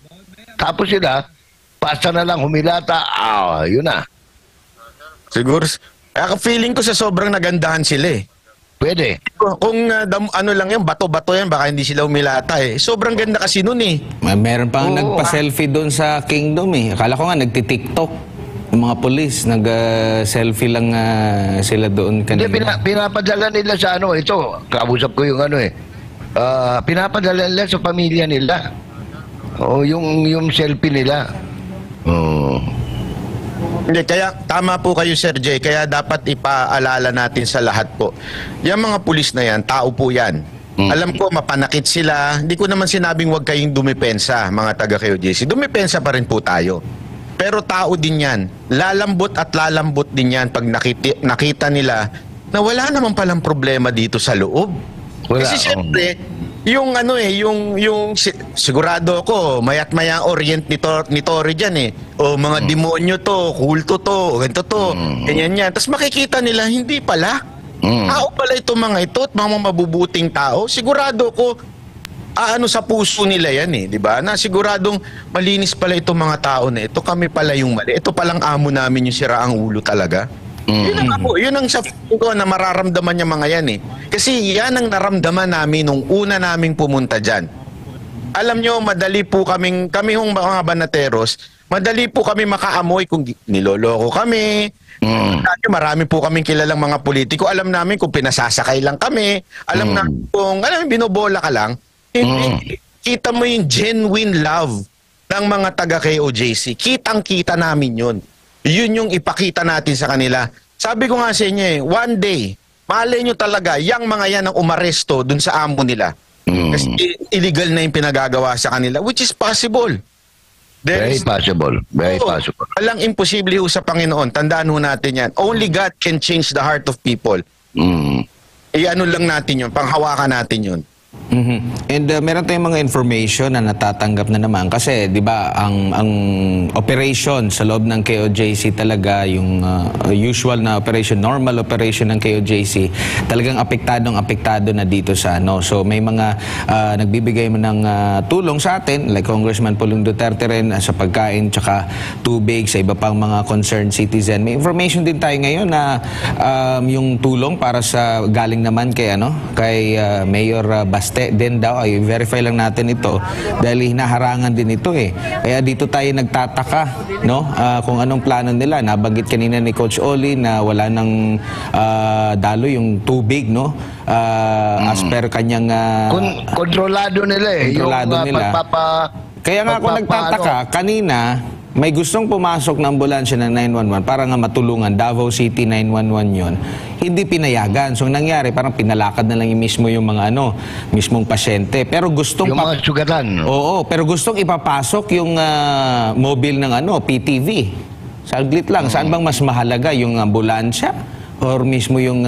Tapos sila, pasta na lang humilata, yun na. siguro feeling ko sa sobrang nagandahan sila eh. Pwede. Kung lang yan, bato-bato yan, baka hindi sila umilata eh. Sobrang ganda kasi nun eh. Meron pang Oo, nagpa-selfie doon sa Kingdom eh. Akala ko nga nagti-TikTok. Yung mga polis, nag-selfie lang sila doon Hindi, kanina. pinapadala nila sa ito, kausap ko yung pinapadala nila sa pamilya nila. O yung selfie nila. Hindi, kaya tama po kayo, Sir Jay. Kaya dapat ipaalala natin sa lahat po. Yung mga pulis na yan, tao po yan. Alam ko, mapanakit sila. Hindi ko naman sinabing huwag kayong dumipensa, mga taga-KOJC. Dumipensa pa rin po tayo. Pero tao din yan. Lalambot at lalambot din yan pag nakita nila na wala naman palang problema dito sa loob. Wala, Kasi siyempre, yung sigurado ako, mayat maya orient ni Tori dyan eh. O mga demonyo to, kulto to, ganito to, ganyan yan. Tapos makikita nila, hindi pala. Tao pala itong mga ito at mga mabubuting tao. Sigurado ko, sa puso nila yan eh, di ba? Na siguradong malinis pala itong mga tao na ito, kami pala yung mali. Ito palang amo namin yung siraang ulo talaga. Yun ang yun ang sa feeling ko na mararamdaman niya mga yan eh. Kasi yan ang naramdaman namin nung una naming pumunta dyan. Alam nyo, madali po kami hong mga banateros, madali po kami makaamoy kung niloloko kami. Marami po kaming kilalang mga politiko. Alam namin kung pinasasakay lang kami. Alam namin kung binobola ka lang. Hindi, kita mo yung genuine love ng mga taga-KOJC. Kitang-kita namin yun. Yun yung ipakita natin sa kanila. Sabi ko nga sa inyo one day, malay nyo talaga, yung mga yan ang umaresto dun sa amo nila. Kasi illegal na yung pinagagawa sa kanila, which is possible. Very possible. Very possible. Walang imposible ho sa Panginoon. Tandaan ho natin yan. Only God can change the heart of people. Iano lang natin yun, panghawakan natin yun. And meron tayong mga information na natatanggap na naman kasi 'di ba ang operation sa loob ng KOJC talaga yung usual na operation, normal operation ng KOJC, talagang apektado na dito sa ano. So may mga nagbibigay mo ng tulong sa atin like Congressman Pulong Duterte rin sa pagkain tsaka tubig sa iba pang mga concerned citizen. May information din tayo ngayon na yung tulong para sa galing naman kay Mayor Baste din daw, ay verify lang natin ito dahil hinaharangan din ito eh. Kaya dito tayo nagtataka, no? Kung anong plano nila. Nabanggit kanina ni Coach Oli na wala nang dalo yung tubig, no? As per kanyang Kontrolado nila eh. Kontrolado yung, nila. Kaya nga ako nagtataka, kanina may gustong pumasok na ambulansya ng 911 para nga matulungan, Davao City 911 yon, hindi pinayagan. So nangyari, parang pinalakad na lang mismo yung mga mismong pasyente. Pero gustong... Yung mga sugatan. Oo, pero gustong ipapasok yung mobile ng PTV. Saglit lang, saan bang mas mahalaga, yung ambulansya or mismo yung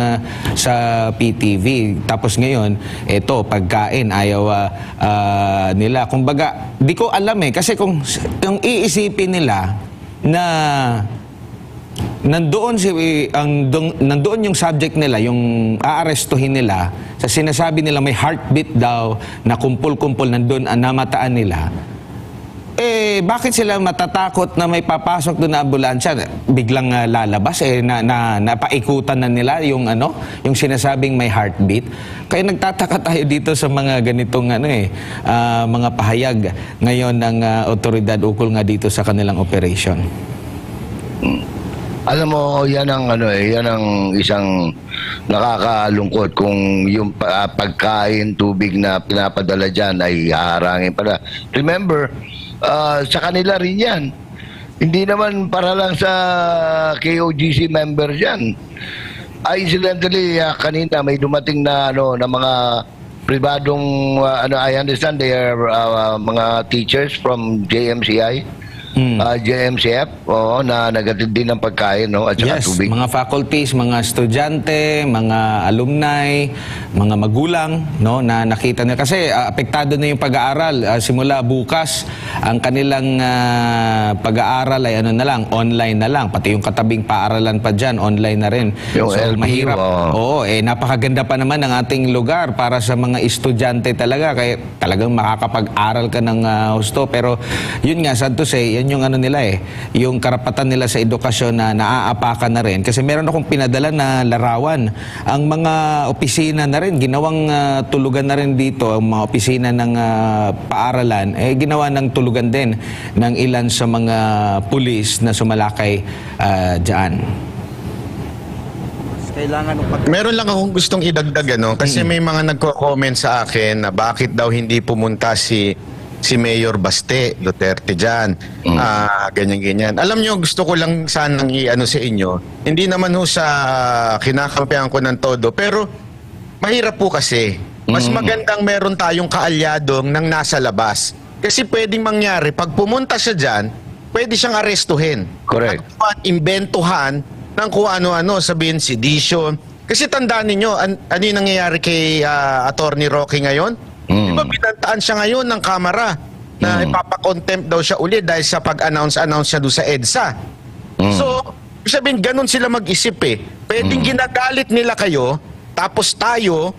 sa PTV? Tapos ngayon, eto, pagkain, ayaw nila. Kumbaga, di ko alam eh. Kasi kung iisipin nila na nandoon yung subject nila, yung aarestuhin nila, sa sinasabi nila may heartbeat daw, na kumpul-kumpul nandoon, namataan nila, bakit sila matatakot na may papasok doon na ambulansya? Biglang lalabas, napaikutan na nila yung sinasabing may heartbeat. Kaya nagtataka tayo dito sa mga ganitong mga pahayag ngayon ng otoridad ukol nga dito sa kanilang operation. Alam mo, yan ang isang nakakalungkot kung yung pagkain, tubig na pinapadala dyan ay haharangin pala. Remember, sa kanila rin yan. Hindi naman para lang sa KOGC member yan. Incidentally, kanina may dumating na na mga pribadong I understand they are mga teachers from JMCI. JMCF, na nagatid din ng pagkain, at saka tubig. Mga faculties, mga estudyante, mga alumni, mga magulang, na nakita nila. Kasi apektado na yung pag-aaral. Simula bukas, ang kanilang pag-aaral ay online na lang. Pati yung katabing paaralan pa dyan, online na rin. Yung so, LPU, mahirap. Napakaganda pa naman ng ating lugar para sa mga estudyante talaga. Kaya talagang makakapag-aral ka ng husto. Pero yun nga, sad to say, yung yung karapatan nila sa edukasyon na naaapakan na rin. Kasi meron akong pinadala na larawan. Ang mga opisina na rin, ginawang tulugan na rin dito, ang mga opisina ng paaralan, ginawa ng tulugan din ng ilan sa mga pulis na sumalakay dyan. Meron lang akong gustong idagdag kasi may mga nagko-comment sa akin na bakit daw hindi pumunta si Mayor Baste Duterte dyan. Ganyan-ganyan. Alam nyo, gusto ko lang sanang sa inyo. Hindi naman sa kinakampihan ko ng todo. Pero mahirap po kasi. Mas magandang meron tayong kaalyadong nang nasa labas. Kasi pwedeng mangyari, pag pumunta siya dyan, pwede siyang arestuhin. Correct. At imbentuhan ng kung ano-ano, sabihin sedition. Kasi tandaan ninyo, ano yung nangyayari kay Attorney Roque ngayon? Diba binantaan siya ngayon ng kamera na ipapakontempt daw siya ulit dahil sa pag-announce siya doon sa EDSA. So, sabihin, ganun sila mag-isip eh. Pwedeng ginagalit nila kayo, tapos tayo,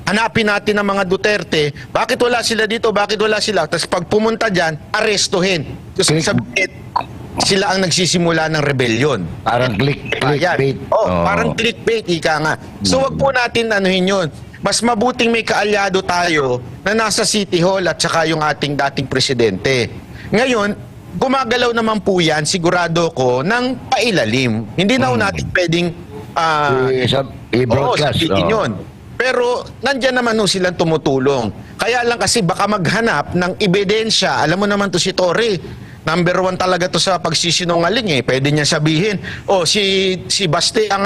hanapin natin ang mga Duterte, bakit wala sila dito, bakit wala sila? Tapos pag pumunta dyan, arestuhin. Tapos sabihin, sila ang nagsisimula ng rebellion. Parang clickbait. Parang clickbait, ika nga. So, wag po natin anuhin yun. Mas mabuting may kaalyado tayo na nasa City Hall at saka yung ating dating presidente. Ngayon, gumagalaw naman po yan, sigurado ko, ng pailalim. Hindi na natin pwedeng i-broadcast. Yun. Pero nandyan naman silang tumutulong. Kaya lang kasi baka maghanap ng ebidensya. Alam mo naman to si Torre. Number 1 talaga to sa pagsisinungaling eh. Pwede niya sabihin, si Baste ang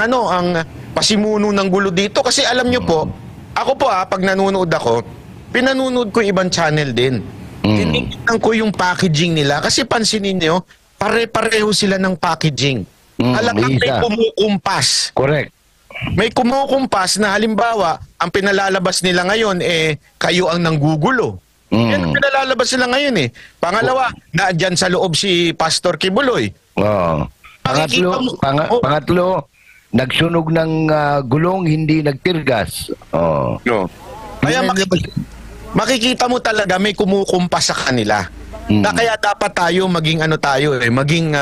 pasimuno ng gulo dito. Kasi alam niyo po, ako po pag nanonood ako, pinanunood ko ibang channel din. Tinitignan ko yung packaging nila. Kasi pansinin niyo, pare-pareho sila ng packaging. Alam may kumukumpas. Correct. may kumukumpas na halimbawa, ang pinalalabas nila ngayon kayo ang nanggugulo. Yan ang pinalalabas nila ngayon Pangalawa, naandyan sa loob si Pastor Kibuloy. Oo. Pangatlo, nagsunog ng gulong, hindi nagtirgas. Oo. No. Kaya makikita mo talaga may kumukumpas sa kanila. Na kaya dapat tayo maging maging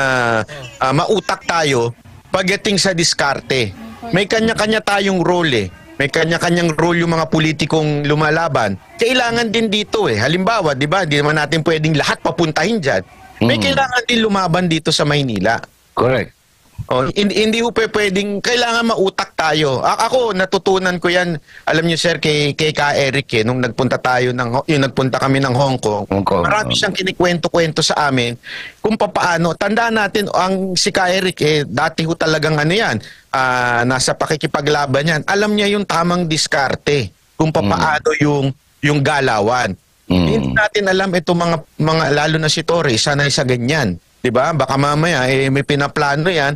mautak tayo pagdating sa diskarte. May kanya-kanya tayong role May kanya-kanyang role yung mga politikong lumalaban. Kailangan din dito Halimbawa, di ba, di naman natin pwedeng lahat papuntahin dyan. May kailangan din lumaban dito sa Maynila. Correct. Hindi ho pwedeng, kailangan mautak tayo. Ako, natutunan ko yan, alam niyo sir, kay Ka Eric nung nagpunta kami ng Hong Kong. Marami siyang kinikwento-kwento sa amin kung paano. Tandaan natin, si Ka Eric, dati ho talagang nasa pakikipaglaban yan. Alam niya yung tamang diskarte kung paano yung galawan. Hindi natin alam itong mga lalo na si Torre, sanay sa ganyan. 'Di ba? Baka mamaya may pinaplano yan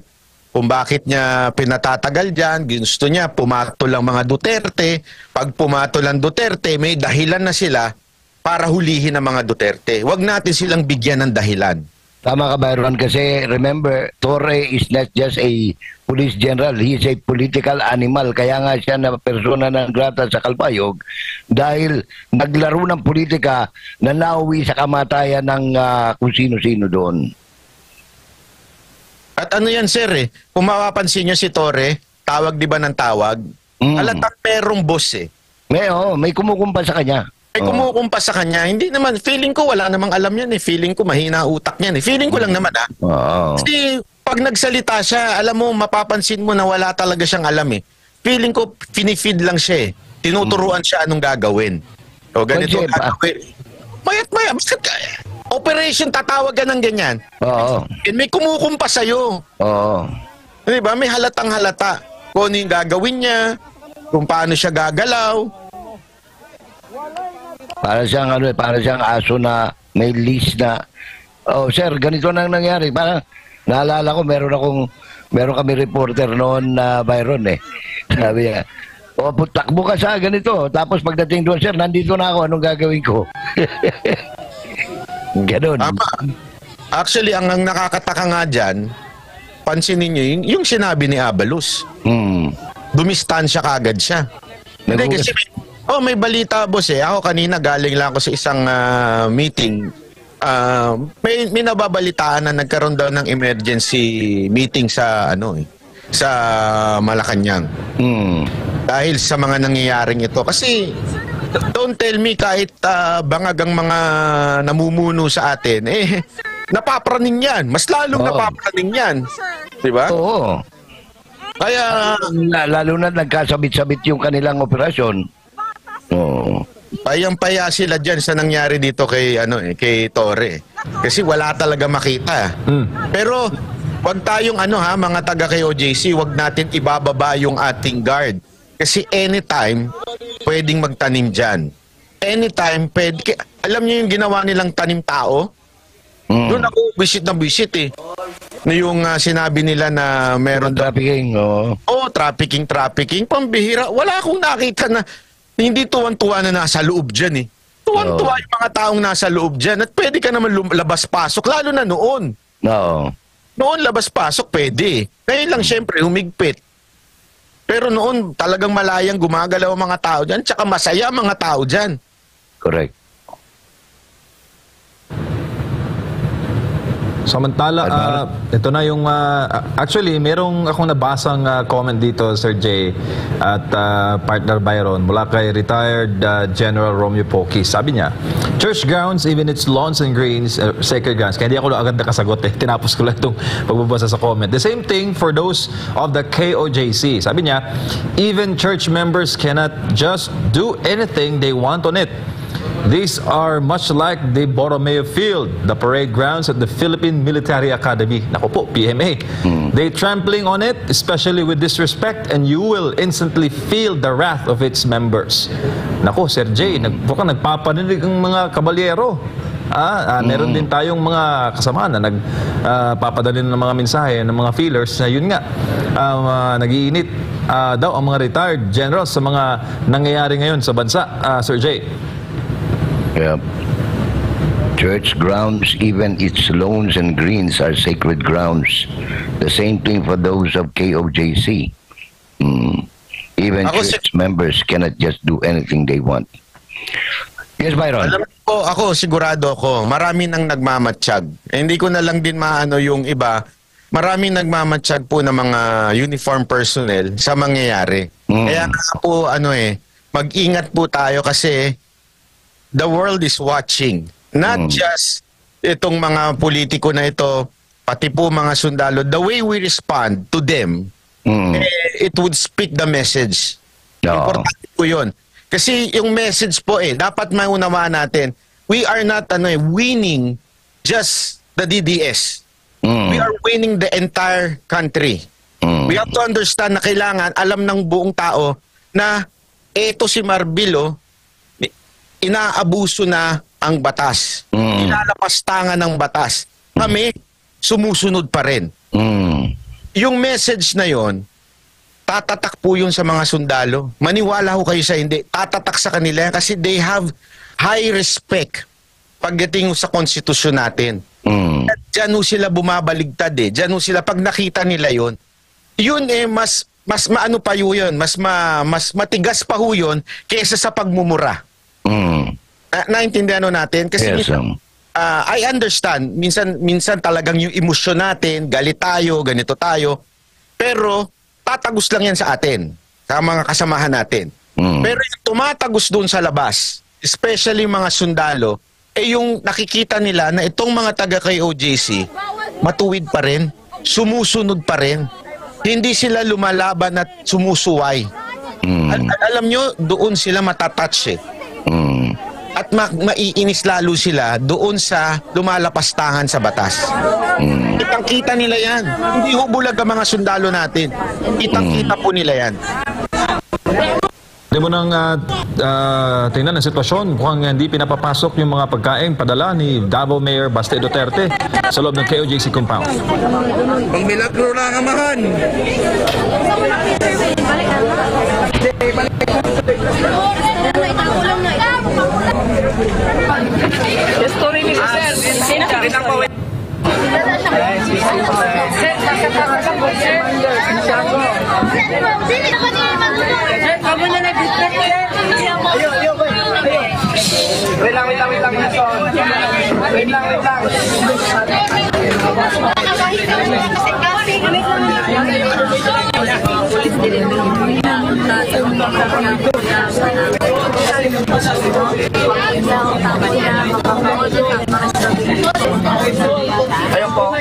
kung bakit niya pinatatagal dyan. Gusto niya pumatol ang mga Duterte. Pag pumatol ang Duterte, may dahilan na sila para hulihin ang mga Duterte. Huwag natin silang bigyan ng dahilan. Tama ka, Byron, kasi remember, Torre is not just a police general, he is a political animal. Kaya nga siya na persona ng grata sa Kalbayog dahil naglaro ng politika na nauwi sa kamatayan ng kung sino-sino doon. At ano yan sir kung mapapansin nyo si Torre, tawag di ba ng tawag? Halatang merong boss May kumukumpa sa kanya. May kumukumpas sa kanya. Hindi naman, feeling ko wala namang alam yan Feeling ko mahina utak niyan Feeling ko lang naman Kasi pag nagsalita siya, alam mo, mapapansin mo na wala talaga siyang alam Feeling ko, finifeed lang siya Tinuturuan siya anong gagawin. O ganito gagawin. Mayat-maya, operation, tatawag ka ng ganyan. May kumukumpas sa'yo. Di ba? May halatang halata. Kung ano yung gagawin niya, kung paano siya gagalaw. Para siyang aso na may leash na, sir, ganito nang nangyari. Parang, naalala ko, meron kami reporter noon na Byron Sabi niya, takbo ka sa ganito. Tapos pagdating doon, sir, nandito na ako, anong gagawin ko? Ganon. Actually, ang nakakataka nga dyan, pansinin nyo, yung sinabi ni Abalos. Dumistansya kagad siya. Hindi kasi, may balita boss Ako kanina galing lang ako sa isang meeting. May nababalitaan na nagkaroon daw ng emergency meeting sa sa Malacanang. Dahil sa mga nangyayaring ito. Kasi don't tell me kahit bangag ang mga namumuno sa atin, napapraning yan. Mas lalong napapraning yan. Diba? Oo. Kaya, lalo na nagkasabit-sabit yung kanilang operasyon. Oo. Payang-paya sila dyan sa nangyari dito kay, kay Torre. Kasi wala talaga makita. Pero, wag tayong mga taga kay OJC, wag natin ibababa yung ating guard. Kasi anytime, pwedeng magtanim dyan. Anytime, alam niyo yung ginawa nilang tanim tao? Doon ako visit na visit Yung sinabi nila na meron trafficking. Trafficking. Pambihira. Wala akong nakita na hindi tuwan-tuwa na nasa loob dyan Tuwan-tuwa yung mga taong nasa loob dyan. At pwede ka naman labas-pasok, lalo na noon. Noon labas-pasok, pwede. Ngayon lang syempre, humigpit. Pero noon, talagang malayang gumagalaw ang mga tao dyan, tsaka masaya ang mga tao dyan. Correct. Samantala, ito na yung... actually, merong akong nabasang comment dito, Sir Jay, at partner Byron, mula kay retired General Romeo Poki. Sabi niya, church grounds, even its lawns and greens, sacred grounds. Kaya hindi ako agad nakasagot Tinapos ko lang itong pagbabasa sa comment. The same thing for those of the KOJC. Sabi niya, even church members cannot just do anything they want on it. These are much like the Borromeo Field, the parade grounds at the Philippine Military Academy. Naku po, PMA. They trampling on it, especially with disrespect, and you will instantly feel the wrath of its members. Naku, Sir Jay, nagpapanilig ang mga kabalyero. Meron din tayong mga kasama na nagpapadali ng mga mensahe ng mga feelers na yun nga, nag-iinit daw ang mga retired generals sa mga nangyayari ngayon sa bansa, Sir Jay. Yep. Church grounds, even its lawns and greens are sacred grounds. The same thing for those of KOJC. Even Ako church members cannot just do anything they want. Yes, Byron. Alam ko, ako sigurado ako, marami nang nagmamatsyag. Hindi ko na lang din maano yung iba. Marami nagmamatsyag po ng mga uniform personnel sa mangyayari. Kaya nga po mag-ingat po tayo kasi the world is watching. Not just itong mga politiko na ito, pati po mga sundalo. The way we respond to them, it would speak the message. Importante po yun. Kasi yung message po dapat maunawaan natin, we are not winning just the DDS. We are winning the entire country. We have to understand na kailangan alam ng buong tao na eto si Marbil, inaabuso na ang batas. Ilalapastangan ng batas. Kami, sumusunod pa rin. Yung message na yon, tatatak po yun sa mga sundalo. Maniwala ho kayo sa hindi. Tatatak sa kanila kasi they have high respect pagdating sa konstitusyon natin. At dyan ho sila bumabaligtad Dyan ho sila, pag nakita nila yun, yun mas maano pa yun, mas matigas pa ho yun kaysa sa pagmumura. Naintindihan natin? Kasi Yes, I understand, minsan talagang yung emosyon natin, galit tayo, ganito tayo, pero tatagos lang yan sa atin, sa mga kasamahan natin. Pero yung tumatagos doon sa labas, especially mga sundalo, yung nakikita nila na itong mga taga kay OJC, matuwid pa rin, sumusunod pa rin. Hindi sila lumalaban at sumusuway. Alam nyo, doon sila matatouch At maiinis lalo sila doon sa lumalapastangan sa batas. Kitang-kita nila yan. Hindi hubulag ang mga sundalo natin. Kitang-kita po nila yan. Hindi mo nang tingnan ang sitwasyon. Mukhang hindi pinapapasok yung mga pagkain padala ni Davao Mayor Baste Duterte sa loob ng KOJC compound. Ang milagro na amahan. Story ni Sir. Sino ka? Kamu na nag-distract. Wait lang. Wait lang. Ayun po.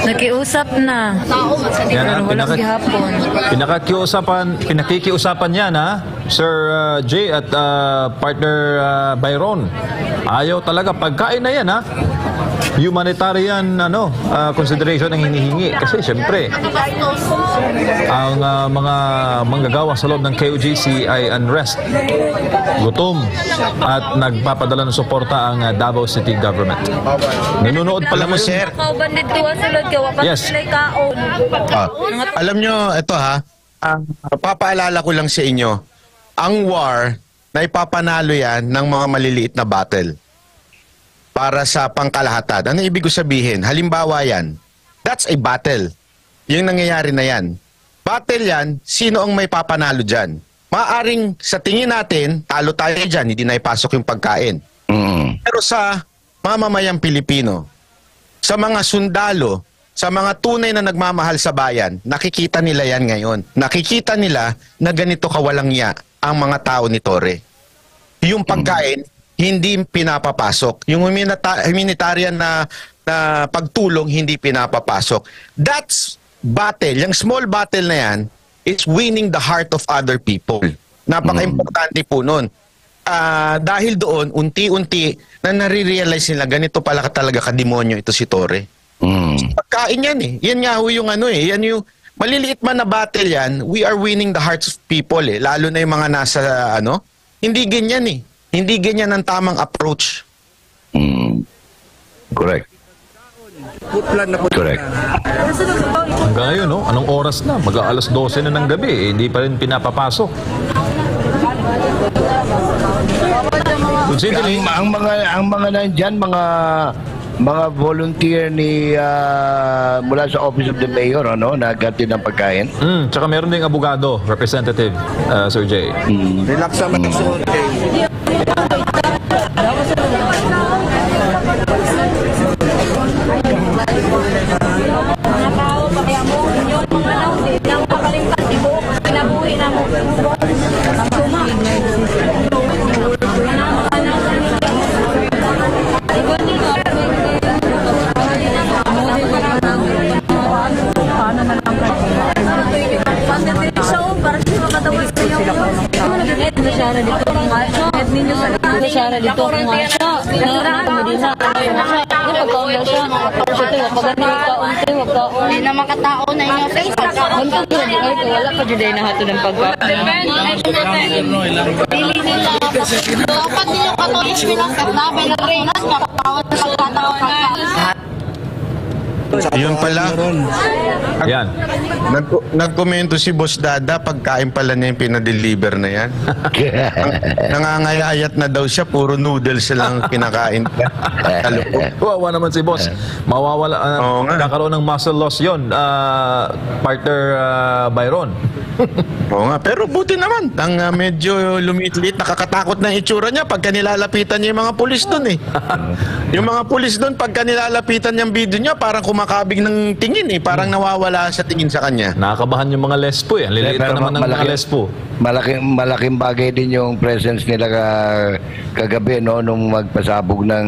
Nakiusap na. Yan, Walang gihapon. pinakikiusapan yan Sir Jay at partner Byron. Ayaw talaga pagkain na yan humanitarian consideration ang hinihingi kasi syempre ang mga manggagawa sa loob ng KOJC ay unrest, gutom at nagpapadala ng suporta ang Davao City government. Nanonood pala Alam mo, sir, Bandit tuwa sulod ka wapas Yes. sila kaon. alam nyo, ito papaalala ko lang sa inyo, ang war na ipapanalo yan ng mga maliliit na battle para sa pangkalahatan. Ano ibig ko sabihin? Halimbawa yan, that's a battle. Yung nangyayari na yan. Battle yan, sino ang may papanalo dyan? Maaring sa tingin natin, talo tayo dyan, hindi na ipasok yung pagkain. Pero sa mamamayang Pilipino, sa mga sundalo, sa mga tunay na nagmamahal sa bayan, nakikita nila yan ngayon. Nakikita nila na ganito kawalang ya ang mga tao ni Torre. Yung pagkain, hindi pinapapasok. Yung humanitarian na pagtulong, hindi pinapapasok. That's battle. Yung small battle na yan is winning the heart of other people. Napaka-importante po nun. Dahil doon, unti-unti na nare-realize nila, ganito pala talaga kademonyo ito si Torre. Pagkain yan Yan nga ho yung yan yung maliliit man na battle yan, we are winning the hearts of people eh. Lalo na yung mga nasa, hindi ganyan eh. Hindi ganyan ang tamang approach. Correct. Putlan na po. Correct. Hanggang ngayon, no? Anong oras na? Mag-aalas 12 na ng gabi, eh, hindi pa rin pinapapasok. Considering, Ang mga nandyan, mga volunteer ni mula sa Office of the Mayor, nagkati ng pagkain. tsaka meron ding abogado, representative, Sir Jay. Relax naman ang suot. Hindi na makatao na inyo sa isa. Wala pa dyan na hato ng pagkakas. Dili nila. Dapat ninyo katolis bilang karnabe ng Reynas na patawad sa pagkatao. Yun pala. Yan. Nagkomento si Boss Dada, pagkain pala niya yung pinadeliver na yan. Nangangayayat na daw siya, puro noodles lang kinakain. Wawa naman si boss. Mawawala, Oo nga. kakaroon ng muscle loss yun, partner Byron. Oo nga, pero buti naman. Ang medyo lumiit-liit, nakakatakot na itsura niya pagka nilalapitan niya yung mga pulis doon eh. Yung mga pulis doon, pagka nilalapitan niya yung video niya, parang kumakabig ng tingin eh. Parang nawawala sa tingin sa kanya. Nakakabahan yung mga lespo eh. Ang liliit pa naman ng mga lespo. Malaking bagay din yung presence nila kagabi, nung magpasabog ng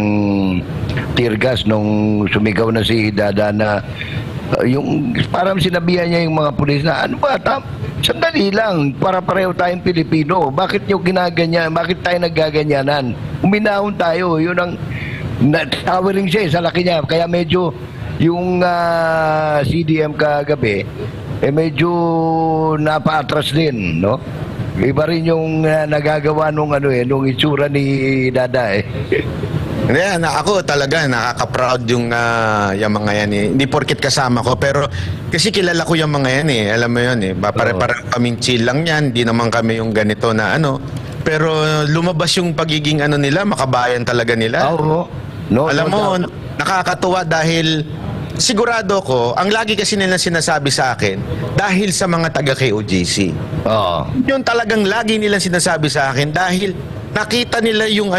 tear gas, nung sumigaw na si Dada na yung parang sinabihan niya yung mga pulis na ano ba, sandali lang, para pareho tayong Pilipino, bakit nyo ginaganyan, bakit tayo naggaganyanan, uminahon tayo, yun ang towering siya sa laki niya, kaya medyo yung CDM kagabi medyo napa-atras din, no? Iba rin yung nagagawa nung itsura ni Dada eh. Hindi, ako talaga nakaka-proud yung mga yan eh. Hindi porket kasama ko, pero kasi kilala ko yung mga yan eh. Alam mo yun eh. Pare-pare kaming chill lang yan. Hindi naman kami yung ganito na Pero lumabas yung pagiging nila, makabayan talaga nila. Oo. No, Alam mo, nakakatuwa dahil sigurado ko, ang lagi kasi nila sinasabi sa akin, dahil sa mga taga KOJC. Oo. Yun talagang lagi nila sinasabi sa akin dahil nakita nila yung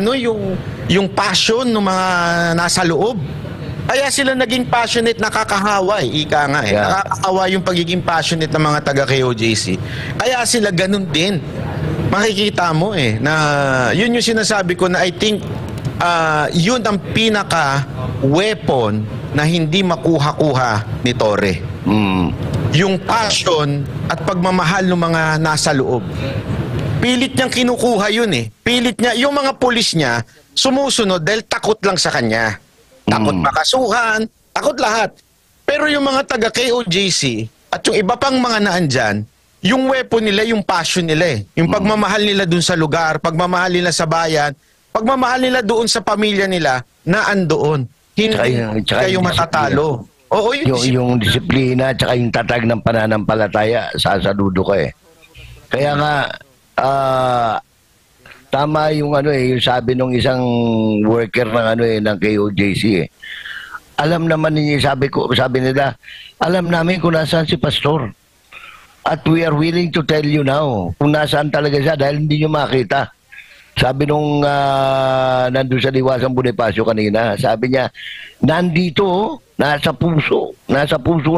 yung passion ng mga nasa loob. Kaya sila naging passionate, nakakahawa ika nga eh. Yeah. Nakakahawa yung pagiging passionate ng mga taga KOJC. Kaya sila ganun din. Makikita mo na yun yung sinasabi ko na I think yun ang pinaka weapon na hindi makuha-kuha ni Torre. Yung passion at pagmamahal ng mga nasa loob. Pilit niyang kinukuha yun eh. Pilit niya, yung mga pulis niya, sumusunod dahil takot lang sa kanya. Takot makasuhan, takot lahat. Pero yung mga taga KOJC at yung iba pang mga naandyan, yung weapon nila, yung passion nila eh. Yung pagmamahal nila dun sa lugar, pagmamahal nila sa bayan, pagmamahal nila doon sa pamilya nila na andoon. Hindi kayo matatalo. Oo, yung disiplina at yung tatag ng pananampalataya, sasaludo ka eh. Kaya nga, tama yung yung sabi nung isang worker ng ng KOJC eh. Alam naman niya, sabi nila, alam namin kung nasaan si Pastor. At we are willing to tell you now kung nasaan talaga siya dahil hindi nyo makita. Sabi nung nandun sa Liwasang Bonifacio kanina, sabi niya, nandito, nasa puso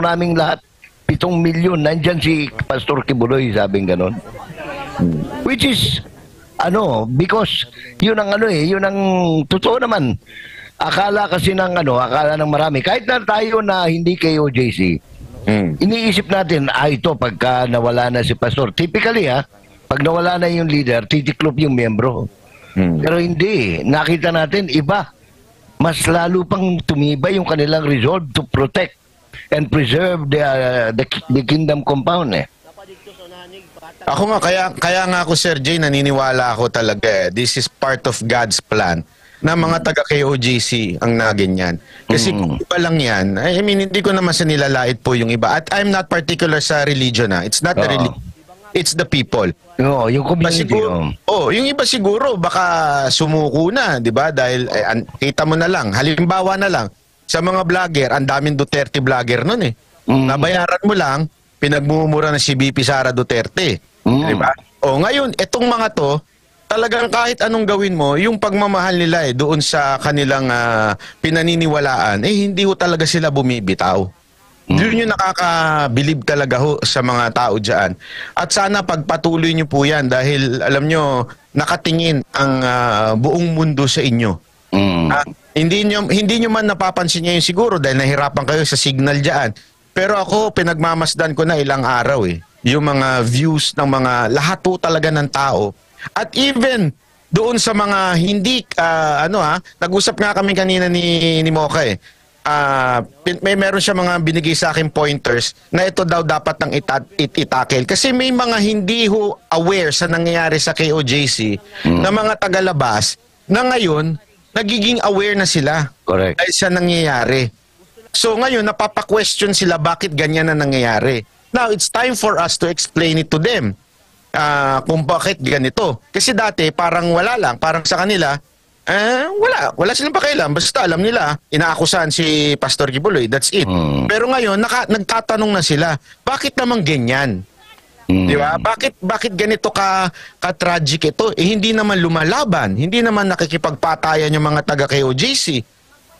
naming lahat, 7 milyon, nandyan si Pastor Kibuloy, sabing ganon. Which is, because yun ang yun ang totoo naman. Akala kasi akala ng marami, kahit na tayo na hindi KOJC, iniisip natin, ito pagka nawala na si Pastor. Typically pag nawala na yung leader, titiklop yung miyembro. Pero hindi. Nakita natin, iba. Mas lalo pang tumibay yung kanilang resolve to protect and preserve the kingdom compound eh. Ako nga, kaya nga ako, Sir Jay, naniniwala ako talaga this is part of God's plan na mga taga-KOJC ang naganyan. Kasi kung iba lang yan, I mean, hindi ko naman sa nilalait po yung iba. At I'm not particular sa religion It's not the religion. It's the people. Oo, yung community. Yung iba siguro baka sumuko na, 'di ba? Dahil kita mo na lang, halimbawa na lang sa mga vlogger, ang daming Duterte vlogger noon eh. Nabayaran mo lang, pinagmumura na si BP Sara Duterte. 'Di ba? Ngayon, etong mga 'to, talagang kahit anong gawin mo, yung pagmamahal nila doon sa kanilang pinaniniwalaan, hindi ho talaga sila bumibitaw. Yun yung nakakabilib talaga ho sa mga tao dyan. At sana pagpatuloy nyo po yan dahil alam nyo, nakatingin ang buong mundo sa inyo. Hindi nyo man napapansin ngayon siguro dahil nahirapan kayo sa signal dyan. Pero ako, pinagmamasdan ko na ilang araw yung mga views ng mga lahat po talaga ng tao. At even doon sa mga hindi, nag-usap nga kami kanina ni Mocha meron siya mga binigay sa akin pointers na ito daw dapat nang itakel. Kasi may mga hindi ho aware sa nangyayari sa KOJC na mga tagalabas na ngayon nagiging aware na sila. Correct. Dahil sa nangyayari. So ngayon napapa-question sila bakit ganyan na nangyayari. Now it's time for us to explain it to them. Kung bakit ganito. Kasi dati parang wala lang, parang sa kanila wala silang pakialam. Basta alam nila, inaakusahan si Pastor Kibuloy. That's it. Pero ngayon, nagtatanong na sila, bakit naman ganyan? Di ba? Bakit ganito ka-tragic ito? Hindi naman lumalaban. Hindi naman nakikipagpatayan yung mga taga-KOJC.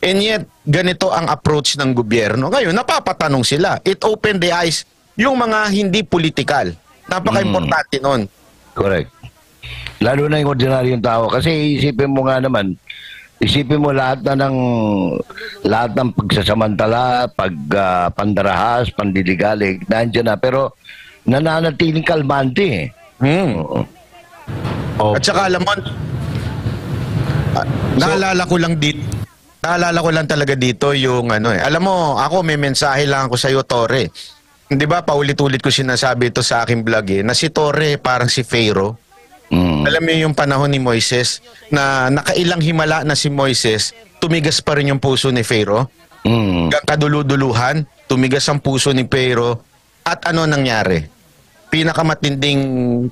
And yet, ganito ang approach ng gobyerno. Ngayon, napapatanong sila. It opened the eyes yung mga hindi political. Napaka-importante nun. Correct. Lalo na yung ordinaryong tao. Kasi isipin mo nga naman, isipin mo lahat ng pagsasamantala, pandarahas, pandiligalig, nandiyan na. Pero nananatiling kalmante At saka alam mo, naalala ko lang talaga dito yung alam mo, ako may mensahe lang ako sa iyo, Tore. Hindi ba, paulit-ulit ko sinasabi ito sa aking vlog na si Tore parang si Pharaoh. Alam mo yung panahon ni Moises na nakailang himala na si Moises, tumigas pa rin yung puso ni Pharaoh. Kaduluduluhan, tumigas ang puso ni Pharaoh. At ano nangyari? Pinakamatinding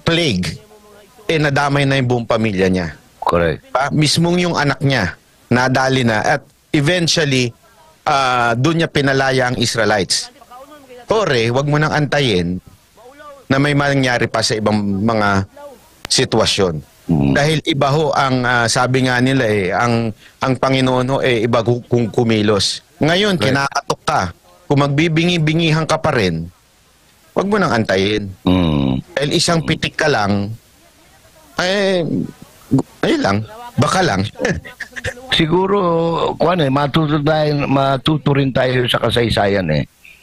plague, nadamay na yung buong pamilya niya. Correct. Mismong yung anak niya, nadali na. At eventually, doon niya pinalaya ang Israelites. Tore, wag mo nang antayin na may mangyari pa sa ibang mga sitwasyon. Dahil iba ho ang sabi nga nila ang Panginoon ho iba kung kumilos. Ngayon, kinakatok ka. Kung magbibingi-bingihan ka pa rin, wag mo nang antayin. Dahil isang pitik ka lang, lang, baka lang. Siguro, matuto rin tayo sa kasaysayan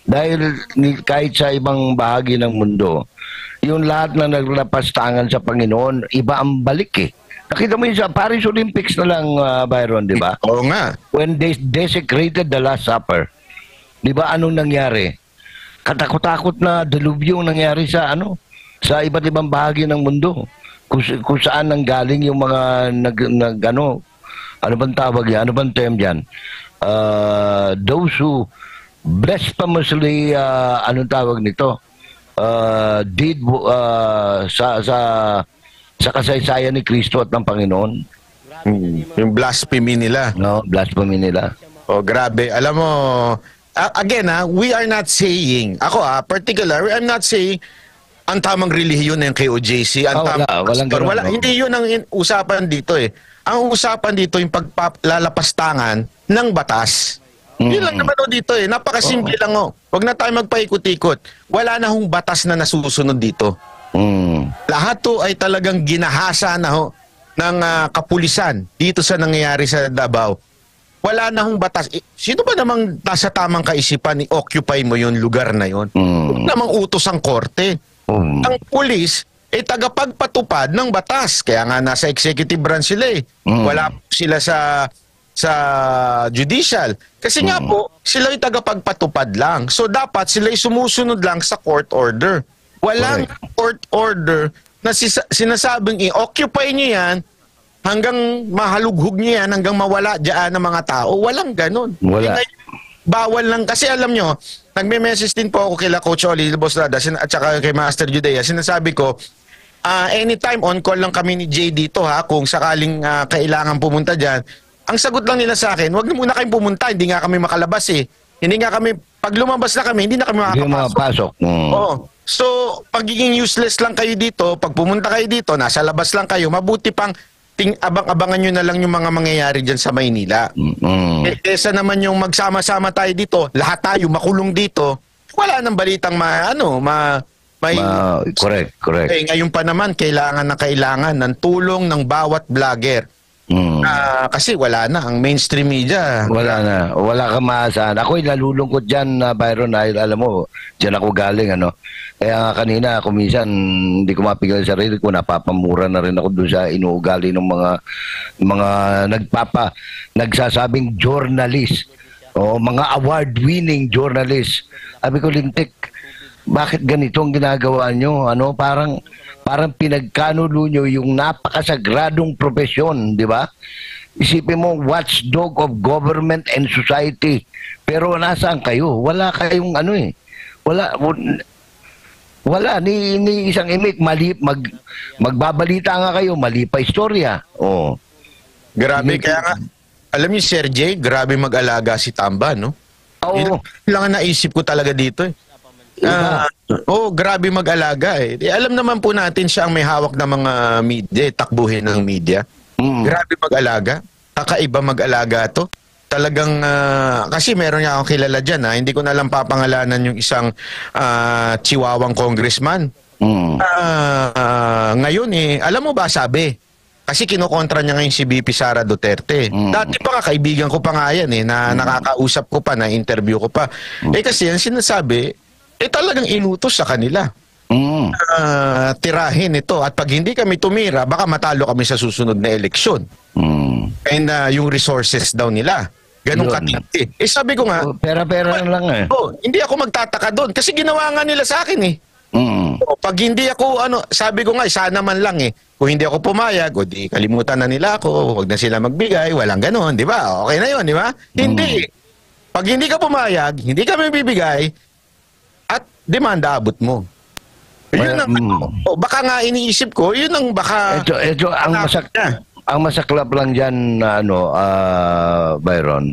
Dahil kahit sa ibang bahagi ng mundo, yung lahat na naglapastangan sa Panginoon, iba ang balik Nakita mo yun sa Paris Olympics na lang, Byron, di ba? Oo nga. When they desecrated the Last Supper, di ba anong nangyari? Katakot-takot na delubyo nangyari sa sa iba't ibang bahagi ng mundo. Kung saan nanggaling yung mga ano bang tawag yan? Ano bang term yan? Those who blasphemously, anong tawag nito? Did sa kasaysayan ni Kristo at ng Panginoon. Yung blasphemy nila. No, blasphemy nila. Grabe. Alam mo, again we are not saying, ako particular, I'm not saying ang tamang relihiyon ng KOJC, ang wala, hindi yun ang usapan dito Ang usapan dito yung paglalalapastangan ng batas. Yun lang naman dito napakasimple lang Huwag na tayo magpaikot-ikot. Wala na hong batas na nasusunod dito. Lahat ay talagang ginahasa na ng kapulisan dito sa nangyayari sa Davao. Wala na hong batas. Sino ba namang nasa tamang kaisipan i-occupy mo yung lugar na yon? Huwag namang utos ang korte. Ang pulis tagapagpatupad ng batas. Kaya nga nasa executive branch sila Wala sila sa sa judicial. Kasi nga po, sila yung tagapagpatupad lang. So dapat sila yung sumusunod lang sa court order. Walang court order na sinasabing i-occupy niyo yan hanggang mahalughog niyo yan, hanggang mawala dyan ng mga tao. Walang ganun. Wala. Bawal lang. Kasi alam nyo, nagme-message din po ako kila Coach Oli, Boss Rada, at saka kay Master Judea. Sinasabi ko, anytime on call lang kami ni Jay dito ha, kung sakaling kailangan pumunta dyan. Ang sagot lang nila sa akin, wag na muna kayong pumunta, hindi nga kami makalabas eh. Hindi nga kami, pag lumabas na kami, hindi na kami makakapasok. Oo. So, pagiging useless lang kayo dito, pag pumunta kayo dito, nasa labas lang kayo, mabuti pang abang-abangan nyo na lang yung mga mangyayari dyan sa Maynila. Kesa naman yung magsama-sama tayo dito, lahat tayo makulong dito, wala nang balitang correct. Eh, ngayon pa naman, kailangan ng tulong ng bawat vlogger. Kasi wala na, ang mainstream media. Wala na. Wala kang maasahan. Ako'y nalulungkot dyan, Byron, dahil alam mo, dyan ako galing, ano. Kaya nga kanina, kung minsan, hindi ko mapigil sa sarili ko, napapamura na rin ako doon sa inuugali ng mga nagsasabing journalist, o mga award-winning journalist. Sabi ko, Lintik, bakit ganito ang ginagawa nyo? Ano, parang pinagkanulo nyo yung napakasagradong profesyon, di ba? Isipin mo, watchdog of government and society. Pero nasaan kayo? Wala kayong ano eh. Wala. Ni isang imik, magbabalita nga kayo, mali pa istorya. Oh. Grabe, kaya nga, alam niyo, Sir Jay, grabe mag-alaga si Tamba, no? Oo. Ilang naisip ko talaga dito eh. Grabe mag-alaga eh. Alam naman po natin siya ang may hawak ng mga media, takbuhin ng media. Grabe mag-alaga. Kakaiba mag-alaga to. Talagang, kasi meron niya akong kilala dyan ha. Hindi ko na lang papangalanan yung isang chihuahuang congressman. Ngayon eh, alam mo ba sabi? Kasi kinokontra niya ngayon si BP Sara Duterte. Dati pa nga, kaibigan ko pa nga yan eh, na nakakausap ko pa, na interview ko pa. Kasi yan sinasabi, talagang inutos sa kanila. Tirahin ito. At pag hindi kami tumira, baka matalo kami sa susunod na eleksyon. And yung resources daw nila. Ganun katindi. Sabi ko nga, pera-pera lang eh. Hindi ako magtataka doon. Kasi ginawa nga nila sa akin eh. Pag hindi ako, sabi ko nga, sana man lang eh. Kung hindi ako pumayag, di kalimutan na nila ako, huwag na sila magbigay, walang ganon, di ba? Okay na yun, di ba? Hindi. Pag hindi ka pumayag, hindi kami bibigay, at demanda abot mo. Yun ang, baka nga iniisip ko, yun ang baka... Ito ang masaklap lang dyan, Byron,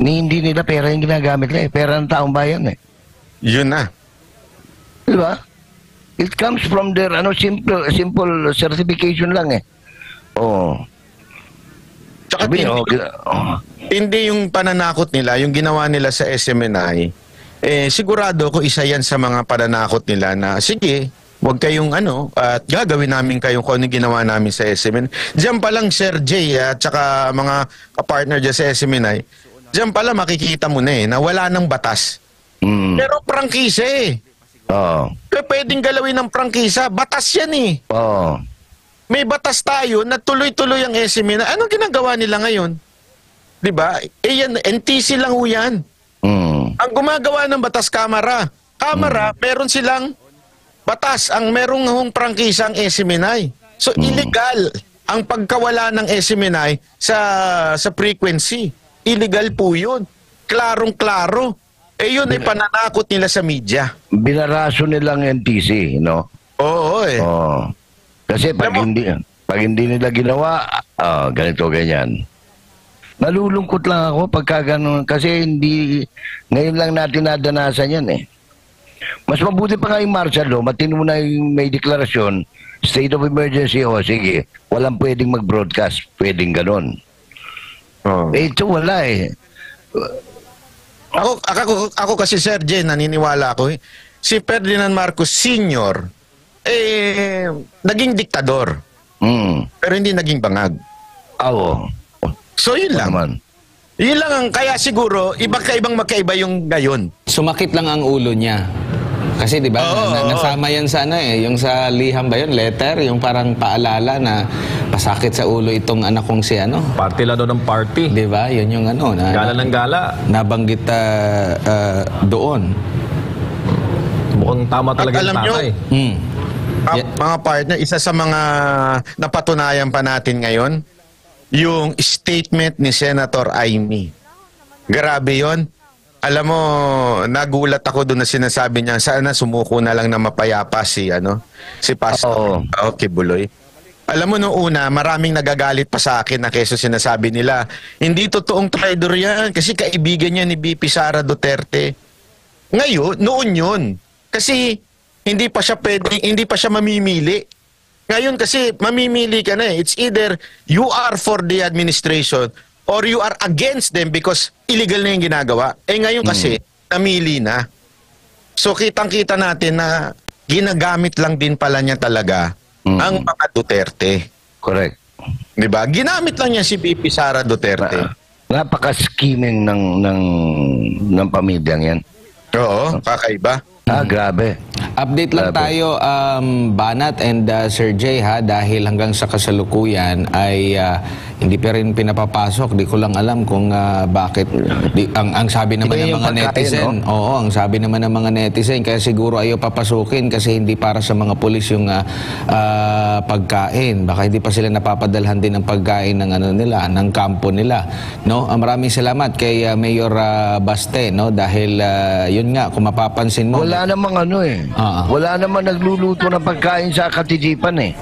hindi nila pera yung ginagamit nila eh. Pera ng taong bayan eh. Yun na. Diba? It comes from their simple certification lang eh. Tsaka hindi yung pananakot nila, yung ginawa nila sa SMNI, sigurado ko isa yan sa mga pananakot nila na sige, wag kayong at gagawin namin kayong kung ano ginawa namin sa SMNI. Diyan pa lang Sir Jay at tsaka mga kapartner dyan sa SMNI, diyan pa lang makikita mo na na wala ng batas. Pero prangkisa eh. Pwedeng galawin ng prangkisa. Batas yan eh. May batas tayo na tuloy-tuloy ang SMNI. Anong ginagawa nila ngayon? Diba? Yan, NTC lang ho yan. Ang gumagawa ng batas, Kamara. Meron silang batas. Ang merong hong prangkisa ang SMNI. So, illegal ang pagkawala ng SMNI sa frequency. Illegal po yun. Klarong-klaro. Yun ay pananakot nila sa media. Binaraso nilang NTC, no? Oo eh. Kasi pag hindi nila ginawa, ganito, ganyan. Nalulungkot lang ako pagka ganun. Kasi ngayon lang natin nadanasan yan eh. Mas mabuti pa nga yung martial law, matino mo na yung may deklarasyon, state of emergency, sige, walang pwedeng mag-broadcast, pwedeng ganun. Ito wala eh. Ako kasi Sir Jen, naniniwala ako si Ferdinand Marcos Sr. Naging diktador. Pero hindi naging bangag. So yun lang. Yun lang ang kaya siguro ibang magkaiba yung gayon. Sumakit lang ang ulo niya. Kasi 'di ba, Oo. nasama 'yan sa ano yung sa liham ba 'yun, letter, yung parang paalala na pasakit sa ulo itong anak kong si ano. Party lang doon ng party. 'Di ba? 'Yun yung ano na Gala ng gala. nabanggit doon. Mukhang tama talaga At alam yung nyo, tatay. Mga partner, isa sa mga napatunayan pa natin ngayon, yung statement ni Senator Amy. Grabe yon. Alam mo, nagulat ako doon na sinasabi niya, sana sumuko na lang na mapayapa si Pastor Kibuloy. Alam mo, noong una, maraming nagagalit pa sa akin na keso sinasabi nila, hindi totoong traitor yan kasi kaibigan niya ni BP Sara Duterte. Ngayon, noon yun. Kasi hindi pa siya mamimili. Ngayon kasi mamimili ka na eh. It's either you are for the administration or you are against them because illegal na yung ginagawa. Eh ngayon kasi, namili na. So kitang-kita natin na ginagamit lang din pala niya talaga ang mga Duterte. Correct. 'Di ba? Ginamit lang niya si BP Sara Duterte. Napaka-scheming ng pamilyang yan. Oo, kakaiba. Grabe. Update lang Grabe. tayo, Banat and Sir Jay, ha, dahil hanggang sa kasalukuyan ay hindi pa rin pinapapasok. Di ko lang alam kung bakit. Ang sabi naman Iba ng yung mga pagkain, netizen, oo, ang sabi naman ng mga netizen, kaya siguro ayaw papasukin kasi hindi para sa mga pulis yung pagkain. Baka hindi pa sila napapadalhan din ng pagkain ng ano nila, ng kampo nila. No? Maraming salamat kay Mayor Baste, no, dahil yun nga, kung mapapansin mo, Wala namang ano eh. Wala namang nagluluto ng pagkain sa Katijipan eh.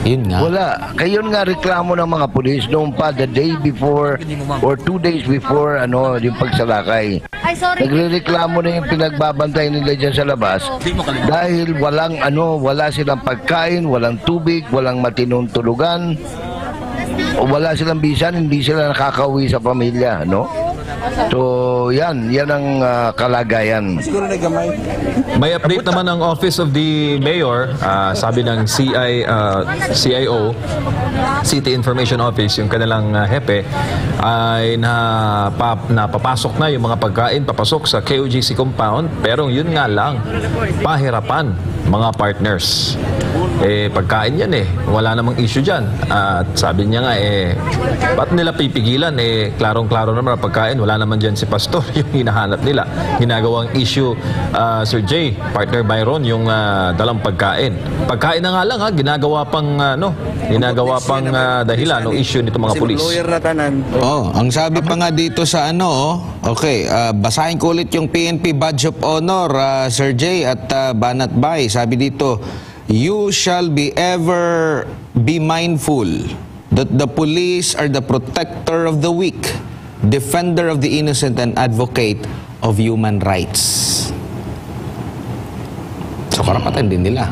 yun nga. Wala. Kaya yun nga reklamo ng mga pulis noong pa the day before or 2 days before yung pagsalakay. Ay, sorry. Nagrereklamo na yung pinagbabantay nila dyan sa labas dahil wala silang pagkain, walang tubig, walang matinong tulugan, wala silang bisan, hindi sila nakakauwi sa pamilya, no? So, yan ang kalagayan. Siguro na gamay. May update naman ang Office of the Mayor, sabi ng CIO, City Information Office, yung kanilang hepe, ay napapasok na yung mga pagkain, papasok sa KOJC compound, pero yun nga lang, pahirapan mga partners. Pagkain yan wala namang issue dyan. At sabi niya nga ba't nila pipigilan? Klarong-klaro naman ang pagkain, wala naman dyan si Pastor yung hinahanap nila. Ginagawang issue, Sir Jay, partner Byron, yung dalang pagkain. Pagkain na nga lang ginagawa pang dahilan ng issue nito mga pulis. Lawyer na tanan. Ang sabi pa nga dito sa okay, basahin ko ulit yung PNP Badge of Honor, Sir Jay at Banat Bay. Sabi dito, you shall ever be mindful that the police are the protector of the weak, defender of the innocent, and advocate of human rights. So, karapatan din nila.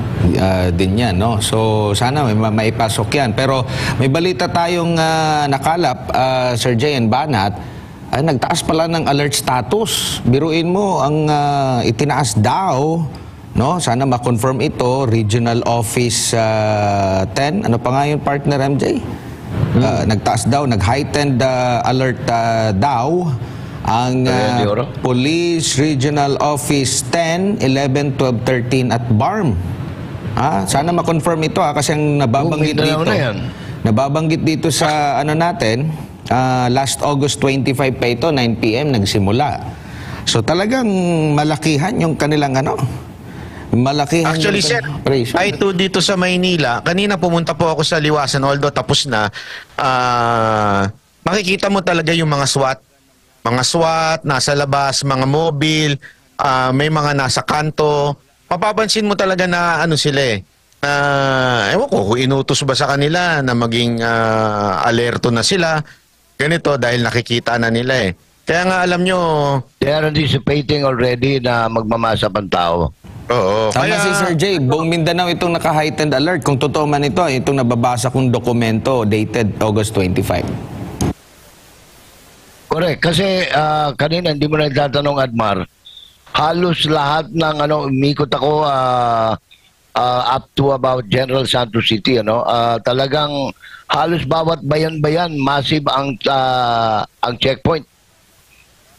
Din yan, no? So, sana may maipasok yan. Pero, may balita tayong nakalap, Sir Jay and Banat, nagtaas pala ng alert status. Biruin mo, ang itinaas daw, no? Sana ma-confirm ito, Regional Office 10. Ano pa nga yung partner, MJ? Nagtaas daw, nag-heightened alert daw ang Police Regional Office 10, 11, 12, 13 at BARM. Sana ma-confirm ito kasi ang nababanggit dito. Nababanggit dito sa natin, last August 25 pa ito, 9 PM nagsimula. So talagang malakihan yung kanilang malakihan. Actually, sir, I2 dito sa Maynila, kanina pumunta po ako sa Liwasan, although tapos na, makikita mo talaga yung mga SWAT. Mga SWAT, nasa labas, mga mobile, may mga nasa kanto. Mapapansin mo talaga na sila ewan ko, kung inutos ba sa kanila na maging alerto na sila. Ganito, dahil nakikita na nila Kaya nga alam nyo, They are anticipating already na magmamasap ang tao. oo. Tama si Sir Jay, buong Mindanao itong naka-heightened alert. Kung totoo man ito, itong nababasa kong dokumento dated August 25. Correct. Kasi kanina hindi mo na nagtatanong, Admar, halos lahat ng umikot ako up to about General Santos City, talagang halos bawat bayan-bayan massive ang checkpoint.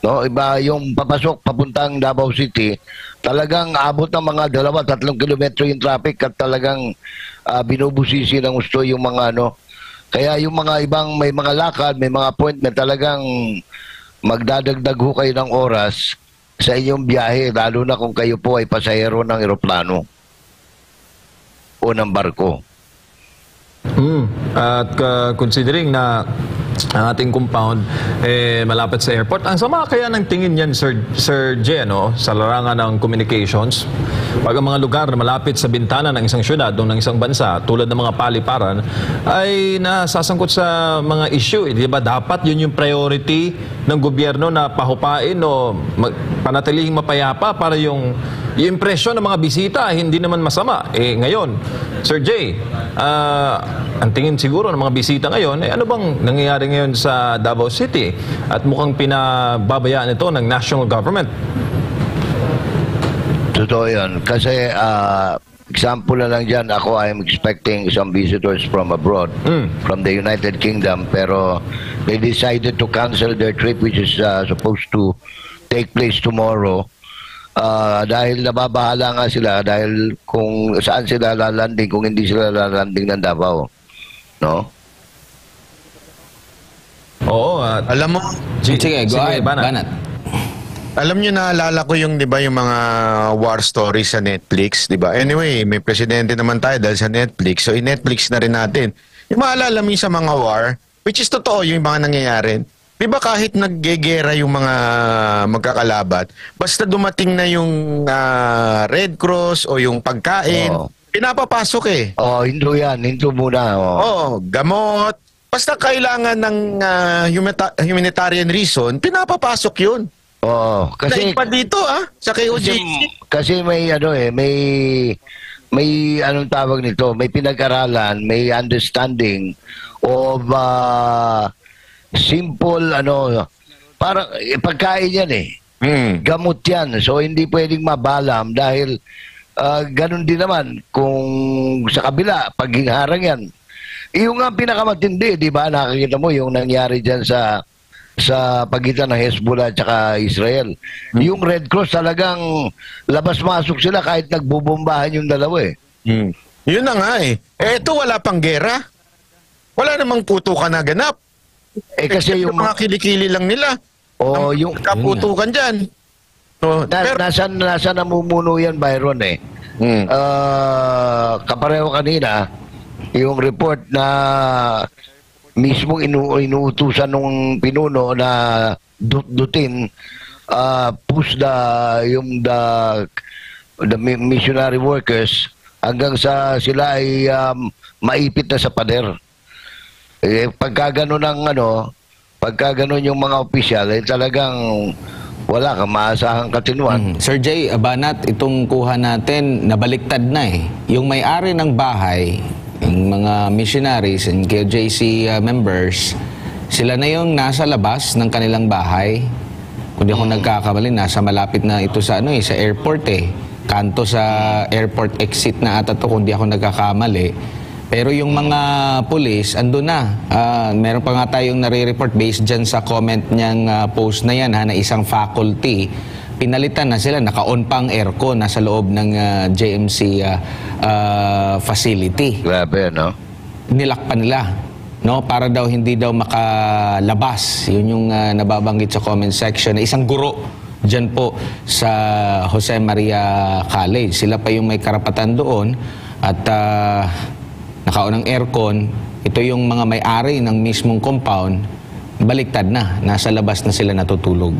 No, iba yung papasok papuntang Davao City, talagang abot ng mga 2-3 kilometro yung traffic at talagang binubusisi ng gusto yung mga ano. Kaya yung mga ibang may mga lakad, may mga appointment, talagang magdadagdag ho kayo ng oras sa inyong biyahe, lalo na kung kayo po ay pasahero ng eroplano o ng barko. At considering na ang ating compound malapit sa airport, ang sama kaya ng tingin yan, Sir J, sa larangan ng communications, pag ang mga lugar na malapit sa bintana ng isang syudad o ng isang bansa, tulad ng mga paliparan, ay nasasangkot sa mga issue. Di ba dapat yun yung priority ng gobyerno na pahupain o panatilihing mapayapa para yung impresyon ng mga bisita hindi naman masama. Ngayon, Sir J, ang tingin siguro ng mga bisita ngayon, ano bang nangyayari ngayon sa Davao City? At mukhang pinababayaan ito ng national government. Totoo yan. Kasi, example na lang dyan, ako I'm expecting some visitors from abroad, from the United Kingdom, pero they decided to cancel their trip which is supposed to take place tomorrow. Dahil nababahala nga sila dahil kung saan sila lalanding kung hindi sila lalanding ng Davao, no? Oo. Alam mo, Sige, go ahead, Banat. Banat. alam nyo, naalala ko yung, di ba, yung mga war stories sa Netflix, di ba? Anyway, may presidente naman tayo dahil sa Netflix. So, i-Netflix na rin natin. Yung maalala mo sa mga war, which is totoo yung mga nangyayari. Di ba kahit naggegera yung mga magkakalabat, basta dumating na yung Red Cross o yung pagkain, pinapapasok eh. Hinto yan. Hinto muna. Gamot. Basta kailangan ng humanitarian reason, pinapapasok yun. Kasi pa dito sa KOJC. Kasi may may anong tawag nito, may pinag-aralan, may understanding of simple parang pagkain yan gamot yan, so hindi pwedeng mabalam dahil ganun din naman kung sa kabila pag hinarang yan. Yung nga pinakamatindi, di ba, nakakita mo yung nangyari dyan sa pagitan ng Hezbollah at saka Israel. Yung Red Cross talagang labas-masok sila kahit nagbubombahan yung dalawa Yun na nga eto wala pang gera. Wala namang putukan na ganap. Kasi yung mga kilikili lang nila. yung kaputukan dyan. nasa namumuno yan, Byron kapareho kanina yung report na mismo inuutusan ng pinuno na dutin push the missionary workers hanggang sa sila ay maipit na sa pader. Pagka ganun yung mga opisyal, talagang wala kang maasahang katinuan. Sir Jay, Banat, itong kuha natin, nabaliktad na Yung may-ari ng bahay, yung mga missionaries and KJC members, sila na yung nasa labas ng kanilang bahay. Kung di ako nagkakamali, nasa malapit na ito sa sa airport Kanto sa airport exit na ata to, kung di ako nagkakamali. Pero yung mga pulis, andun na. Meron pa nga tayong nare-report based dyan sa comment niyang post na yan na isang faculty. Pinalitan na sila, naka-on pang aircon, nasa loob ng JMC facility. Grabe, no? Nilakpan nila, no? Para daw hindi daw makalabas. Yun yung nababanggit sa comment section. Isang guro dyan po sa Jose Maria College. Sila pa yung may karapatan doon at naka-on ng aircon. Ito yung mga may-ari ng mismong compound, baliktad na. Nasa labas na sila natutulog.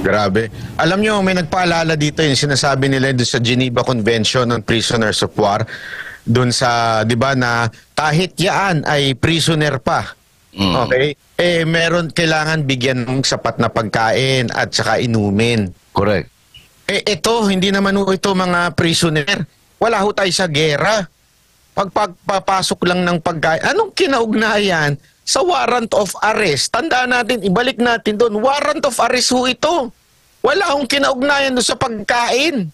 Grabe. Alam nyo, may nagpaalala dito yung sinasabi nila doon sa Geneva Convention on Prisoners of War. Doon sa, di ba, na kahit yaan ay prisoner pa. Okay? Meron kailangan bigyan ng sapat na pagkain at saka inumin. Correct. Ito, hindi naman ito mga prisoner. Wala ho tayo sa gera. Pagpapasok lang ng pagkain. Anong kinaugnayan sa warrant of arrest? Tandaan natin, ibalik natin doon. Warrant of arrest ho ito. Wala akong kinaugnayan doon sa pagkain.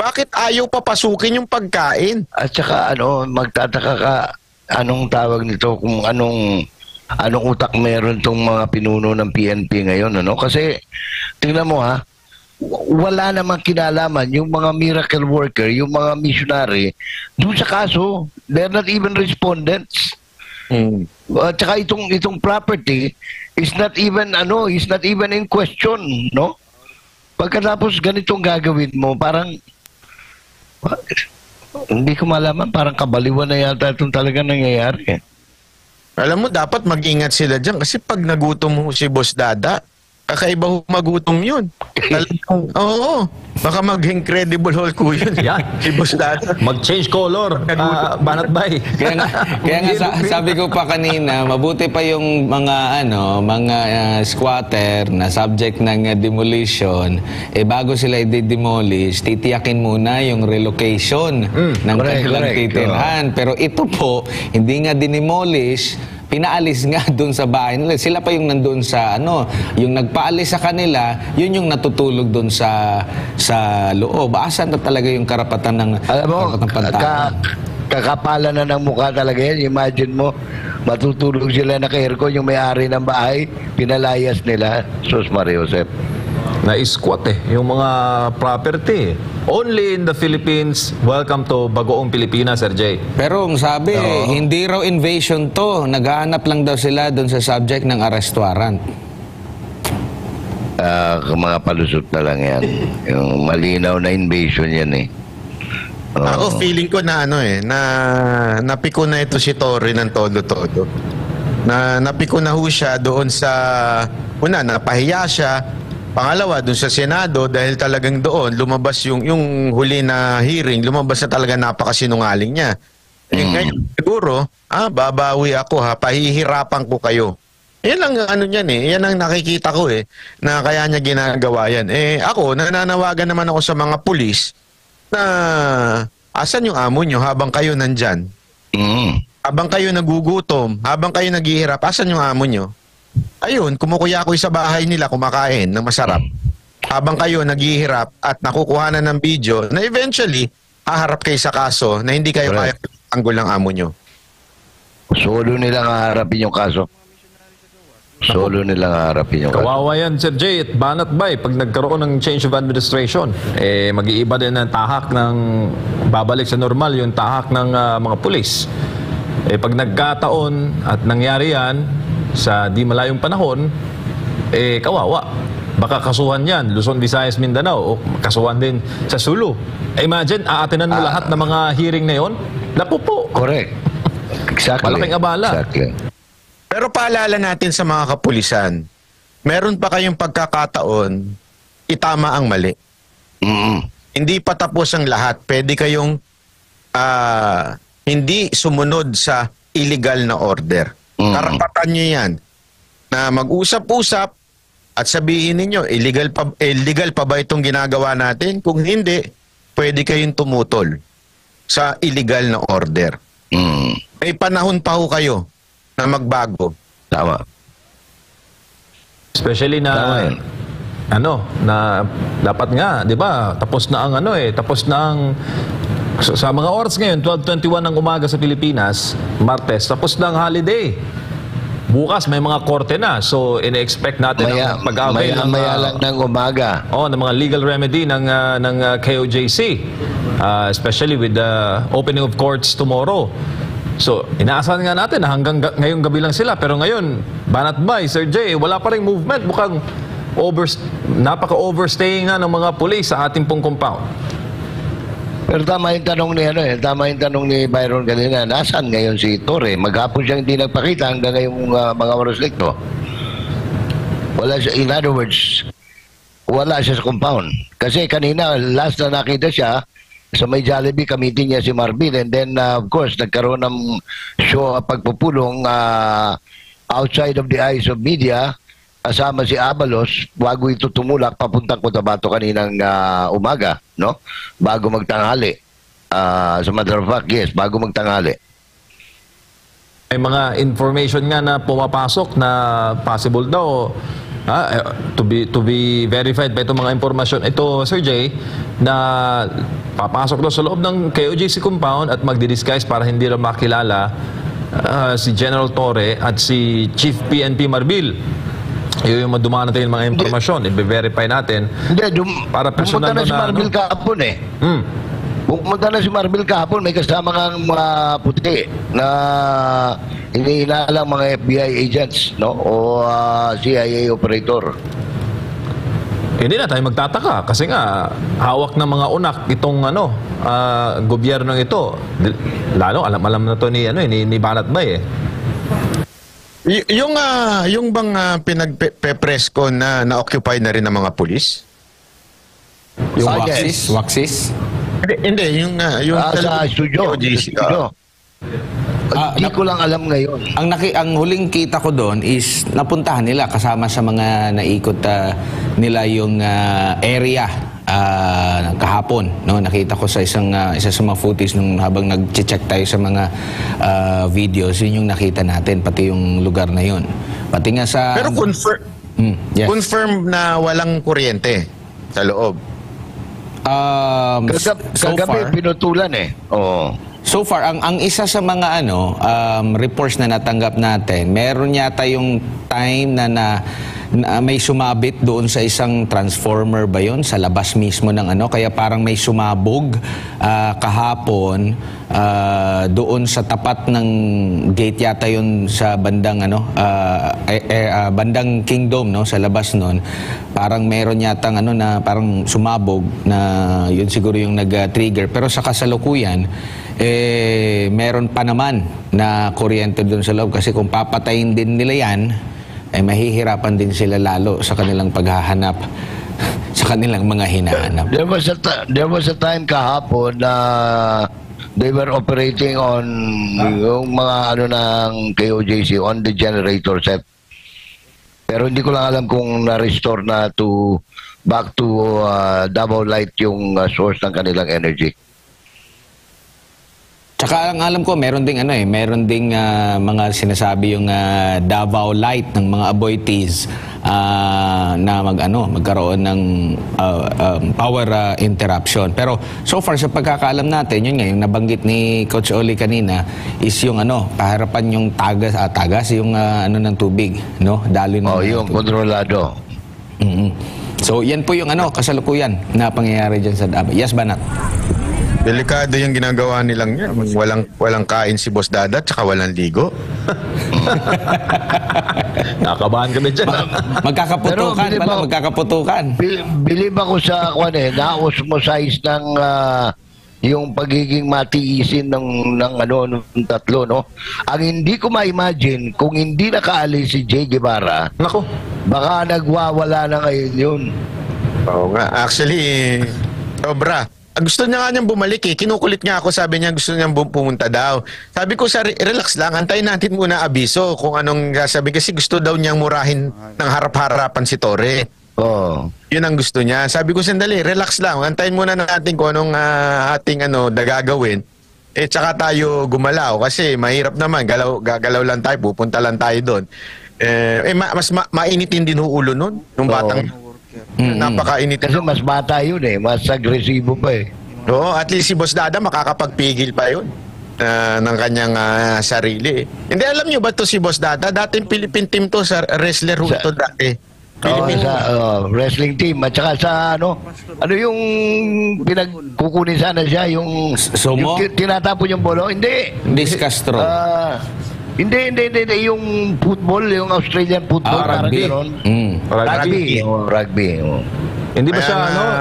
Bakit ayaw papasukin yung pagkain? At saka magtataka ka anong tawag nito, kung anong anong utak meron tong mga pinuno ng PNP ngayon, ano? Kasi tingnan mo ha, wala namang kinalaman yung mga miracle worker, yung mga missionary doon sa kaso. They're not even respondents. At saka itong property is not even in question, no? Pagkatapos ganitong gagawin mo, parang hindi ko malaman, parang kabaliwan na yata itong talaga nangyayari. Alam mo, dapat mag-ingat sila dyan kasi pag nagutom mo si Boss Dada, kakaiba ho magutom yun. Talagang, oo, baka maging credible hall ko yun. Yan. Si Boss Dada. Mag-change color, Banat Bay. Kaya nga sabi ko pa kanina, mabuti pa yung mga squatter na subject ng demolition, bago sila i-demolish, titiyakin muna yung relocation ng kanilang titirhan. Pero ito po, hindi nga dinimolish, pinaalis nga doon sa bahay nila. Sila pa yung nandoon sa yung nagpaalis sa kanila, yun yung natutulog doon sa loob. Asan na talaga yung karapatan ng alam mo, kakapalan na ng mukha talaga yan. Imagine mo, matutulog sila naka-aircon, yung may-ari ng bahay, pinalayas nila. Sus Maria Josep. Na-squat yung mga property. Only in the Philippines. Welcome to Bagoong Pilipinas, Sir Jay. Pero ang sabi, hindi raw invasion to. Naghahanap lang daw sila doon sa subject ng arrest warrant. Mga palusot na lang yan. Yung malinaw na invasion yan eh. Ako, feeling ko na na napiko na ito si Torre ng todo-todo. Na napiko na ho siya doon sa, una, napahiya siya. Pangalawa, doon sa Senado, dahil talagang doon, lumabas yung huli na hearing, lumabas na talaga napakasinungaling niya. Ngayon, siguro, babawi ako pahihirapan ko kayo. Yan ang niyan yan ang nakikita ko na kaya niya ginagawa yan. Ako, nananawagan naman ako sa mga pulis na asan yung amo nyo habang kayo nandyan? Habang kayo nagugutom, habang kayo naghihirap, asan yung amo nyo? Ayun, kumukuya-kuy sa bahay nila kumakain ng masarap. Habang kayo naghihirap at nakukuhanan ng video na eventually haharap kayo sa kaso na hindi kayo kaya tanggol ng amo nyo. Solo nilang haharapin yung kaso. Solo nilang haharapin yung kaso. Kawawa yan, Sir Jay, at Banat Bay, pag nagkaroon ng change of administration, mag-iiba din ang tahak ng, babalik sa normal yung tahak ng mga pulis. Pag nagkataon at nangyari yan, sa di malayong panahon, kawawa. Baka kasuhan yan, Luzon, Visayas, Mindanao, o kasuhan din sa Sulu. Imagine, aatinan mo lahat ng mga hearing na yon. Naku po. Correct. Exactly. Malaking abala. Exactly. Pero paalala natin sa mga kapulisan, meron pa kayong pagkakataon, itama ang mali. Hindi pa tapos ang lahat. Pwede kayong hindi sumunod sa illegal na order. Karapatan nyo yan na mag-usap-usap at sabihin ninyo, illegal pa ba itong ginagawa natin? Kung hindi, pwede kayong tumutol sa illegal na order. May panahon pa ho kayo na magbago. Tama. Especially na na dapat nga, 'di ba? Tapos na ang tapos na ang sa mga oras ngayon, 12:21 ng umaga sa Pilipinas, Martes, tapos na ang holiday. Bukas may mga korte na. So ine-expect natin ang pag-avail ng lang ng umaga. ng mga legal remedy ng KOJC. Especially with the opening of courts tomorrow. So, inaasahan nga natin na hanggang ngayong gabi lang sila. Pero ngayon, Banat Bay, Sir Jay, wala pa rin movement. Mukhang napaka-overstaying na ng mga pulis sa ating pong compound. Pero tama yung tanong ni Byron kanina, nasaan ngayon si Torre? Maghapon siyang hindi nagpakita hanggang ngayong mga oras nito. Wala siya, in other words, wala siya sa compound. Kasi kanina, last na nakita siya, sa may Jollibee, kamitin niya si Marvin. And then, of course, nagkaroon ng show pagpupulong outside of the eyes of media, kasama si Abalos, bago ito tumulak papuntang Cotabato kaninang umaga, no? Bago magtanghali. As a matter of fact, yes, bago magtanghali. May mga information nga na pumapasok na possible daw to be verified pa itong mga impormasyon. Ito, Sir Jay, na papasok daw sa loob ng KOJC compound at magdi-disguise para hindi raw makilala si General Torre at si Chief PNP Marbil. Yung dumaan natin yung mga impormasyon, i-verify natin. Hindi, Para personal pumunta na si na, Marbil ano? kahapon eh. Hmm. Pumunta na si Marbil kahapon, may kasama ng mga puti na iniinalang mga FBI agents, no? O CIA operator. Hindi na tayo magtataka kasi nga hawak ng mga unak itong gobyernong ito. Lalo alam na to ni ni Banat Bay eh. Yung bang pinagpe-press ko na na-occupy na rin ng mga pulis? Yung yes. Waxis? Hindi, yung Sa studio. OJC. Hindi ko lang alam ngayon. Ang huling kita ko doon is napuntahan nila kasama sa mga naikot nila yung area kahapon, no? Nakita ko sa isa sa mga footage nung habang nag-check tayo sa mga videos, yun yung nakita natin, pati yung lugar na yun. Pati nga sa Pero yes. confirm na walang kuryente sa loob. Kagabi pinutulan eh. Oo. So far, ang isa sa mga reports na natanggap natin, meron yata yung time na may sumabit doon sa isang transformer ba yun? Sa labas mismo ng kaya parang may sumabog kahapon doon sa tapat ng gate yata yun sa bandang bandang Kingdom, no? Sa labas nun. Parang meron yata na parang sumabog na yun siguro yung nag-trigger. Pero sa kasalukuyan, meron pa naman na kuryente doon sa loob kasi kung papatayin din nila yan, mahihirapan din sila lalo sa kanilang paghahanap sa kanilang mga hinahanap. There was a time kahapon na they were operating on yung mga ng KOJC on the generator set. Pero hindi ko lang alam kung na-restore na back to Davao Light yung source ng kanilang energy. Tsaka ang alam ko, meron ding mga sinasabi yung Davao Light ng mga aboitees na magkaroon ng power interruption. Pero so far sa pagkakaalam natin, yun nga yung nabanggit ni Coach Oli kanina is yung kaharapan yung tagas yung ng tubig, no? Daloy ng yung kontrolado. So yan po yung kasalukuyan na pangyayari diyan sa Davao. Yes, Banat. Delikado yung ginagawa nilang yan. Walang kain si Boss Dada tsaka walang ligo. Nakabahan kami dyan. Magkakaputukan Pero, pala, magkakaputukan. Bilib ako sa na-osmosize ng yung pagiging matiisin ng tatlo, no? Ang hindi ko ma-imagine kung hindi nakaalis si Jay Guevara, Nako. baka nagwawala na ngayon yun. Oo nga. Actually, sobra. Gusto niya nga niyang bumalik eh. Kinukulit nga ako, sabi niya gusto niyang pumunta daw. Sabi ko, relax lang, antayin natin muna abiso kung anong sabi. Kasi gusto daw niyang murahin ng harap-harapan si Torre. Oh. Yun ang gusto niya. Sabi ko, sandali, relax lang. Antayin muna natin kung anong ating gagawin. Tsaka tayo gumalaw. Kasi mahirap naman. Gagalaw lang tayo, pupunta lang tayo doon. Mas mainitin din ulo nun. Nung batang napakainit. Kasi mas bata yun eh. Mas agresibo pa eh. Oo, at least si Boss Dada makakapagpigil pa yun ng kanyang sarili. Hindi, alam nyo ba to si Boss Dada? Dating Philippine team to, sa wrestler to dati. Wrestling team. At saka sa ano yung pinagkukunin sana siya, yung Sumo? yung tinatapon yung bolo? Hindi. Discus throw. Hindi. Yung football, yung Australian football. Parang rugby. gano'n. Rugby. Rugby. Hindi ba Kaya siya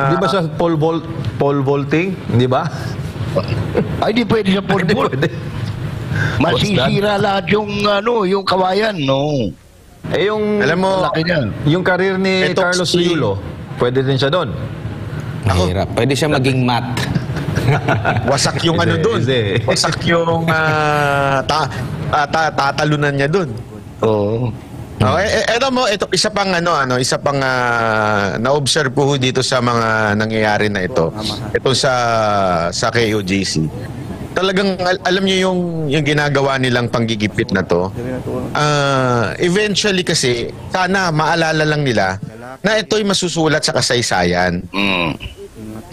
Hindi ba siya pole vaulting? Hindi ba? Ay, di pwede sa pole vault. Pwede. Masisira lahat yung kawayan, no? Alam mo, Laki niya. Yung karir ni Ito, Carlos si- Yulo, pwede din siya doon. Mahirap. Pwede siya maging mat. wasak yung doon. Hindi. Wasak yung tatalunan niya doon. Oo. Eto mo, isa pang na-observe ko dito sa mga nangyayari na ito. Ito sa KOJC. Talagang alam niyo yung ginagawa nilang panggigipit na to. Eventually kasi sana maalala lang nila na ito'y masusulat sa kasaysayan.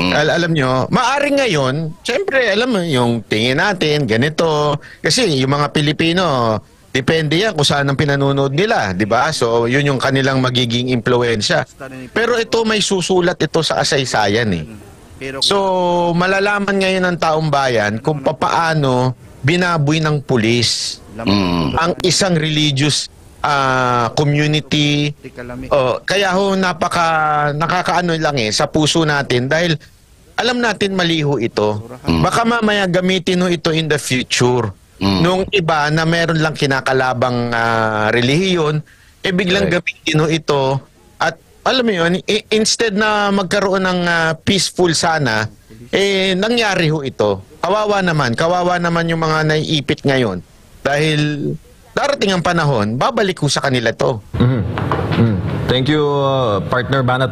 Alam nyo, maaring ngayon, syempre, alam mo, yung tingin natin, ganito. Kasi yung mga Pilipino, depende yan kung saan ang pinanonood nila, di ba? So, yun yung kanilang magiging impluensya. Pero ito, may susulat ito sa kasaysayan eh. Pero So, malalaman ngayon ng taong bayan kung papaano binaboy ng pulis ang isang religious community. Kaya ho, nakakaano lang sa puso natin dahil alam natin maliho ito. Baka mamaya gamitin ho ito in the future. Nung iba na meron lang kinakalabang relihiyon, biglang gamitin ho ito at alam mo yun, instead na magkaroon ng peaceful sana, nangyari ho ito. Kawawa naman yung mga naiipit ngayon. Dahil darating ang panahon, babalik ko sa kanila to. Thank you, partner Banat